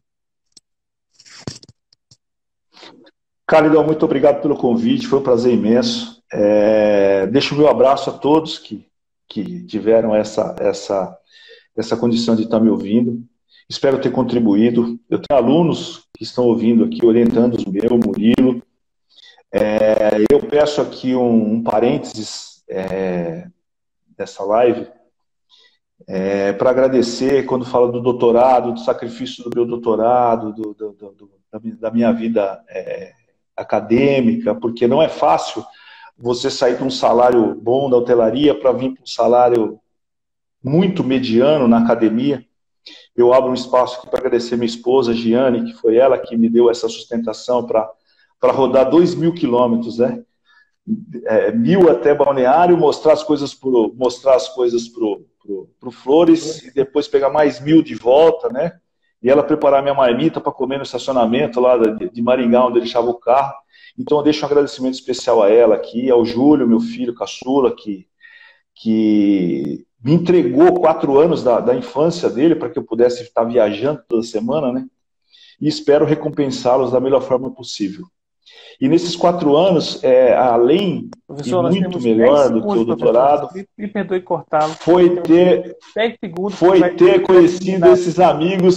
Speaker 2: Calidão, muito obrigado pelo convite, foi um prazer imenso. Deixo o meu abraço a todos que tiveram essa condição de estar me ouvindo. Espero ter contribuído. Eu tenho alunos que estão ouvindo aqui, orientando os meus, Murilo. Eu peço aqui um parênteses dessa live para agradecer quando fala do doutorado, do sacrifício do meu doutorado, da minha vida acadêmica, porque não é fácil você sair de um salário bom da hotelaria para vir para um salário muito mediano na academia. Eu abro um espaço aqui para agradecer minha esposa, Giane, que foi ela que me deu essa sustentação para rodar 2.000 quilômetros, né? 1.000 até Balneário, mostrar as coisas pro Flores e depois pegar mais 1.000 de volta, né? E ela preparar minha marmita para comer no estacionamento lá de Maringá, onde eu deixava o carro. Então eu deixo um agradecimento especial a ela aqui, ao Júlio, meu filho caçula, que me entregou 4 anos da infância dele para que eu pudesse estar viajando toda semana, né? E espero recompensá-los da melhor forma possível. E nesses 4 anos, além
Speaker 1: Professor,
Speaker 2: e muito melhor do que o doutorado,
Speaker 1: me perdoe cortá-lo.
Speaker 2: foi ter conhecido esses amigos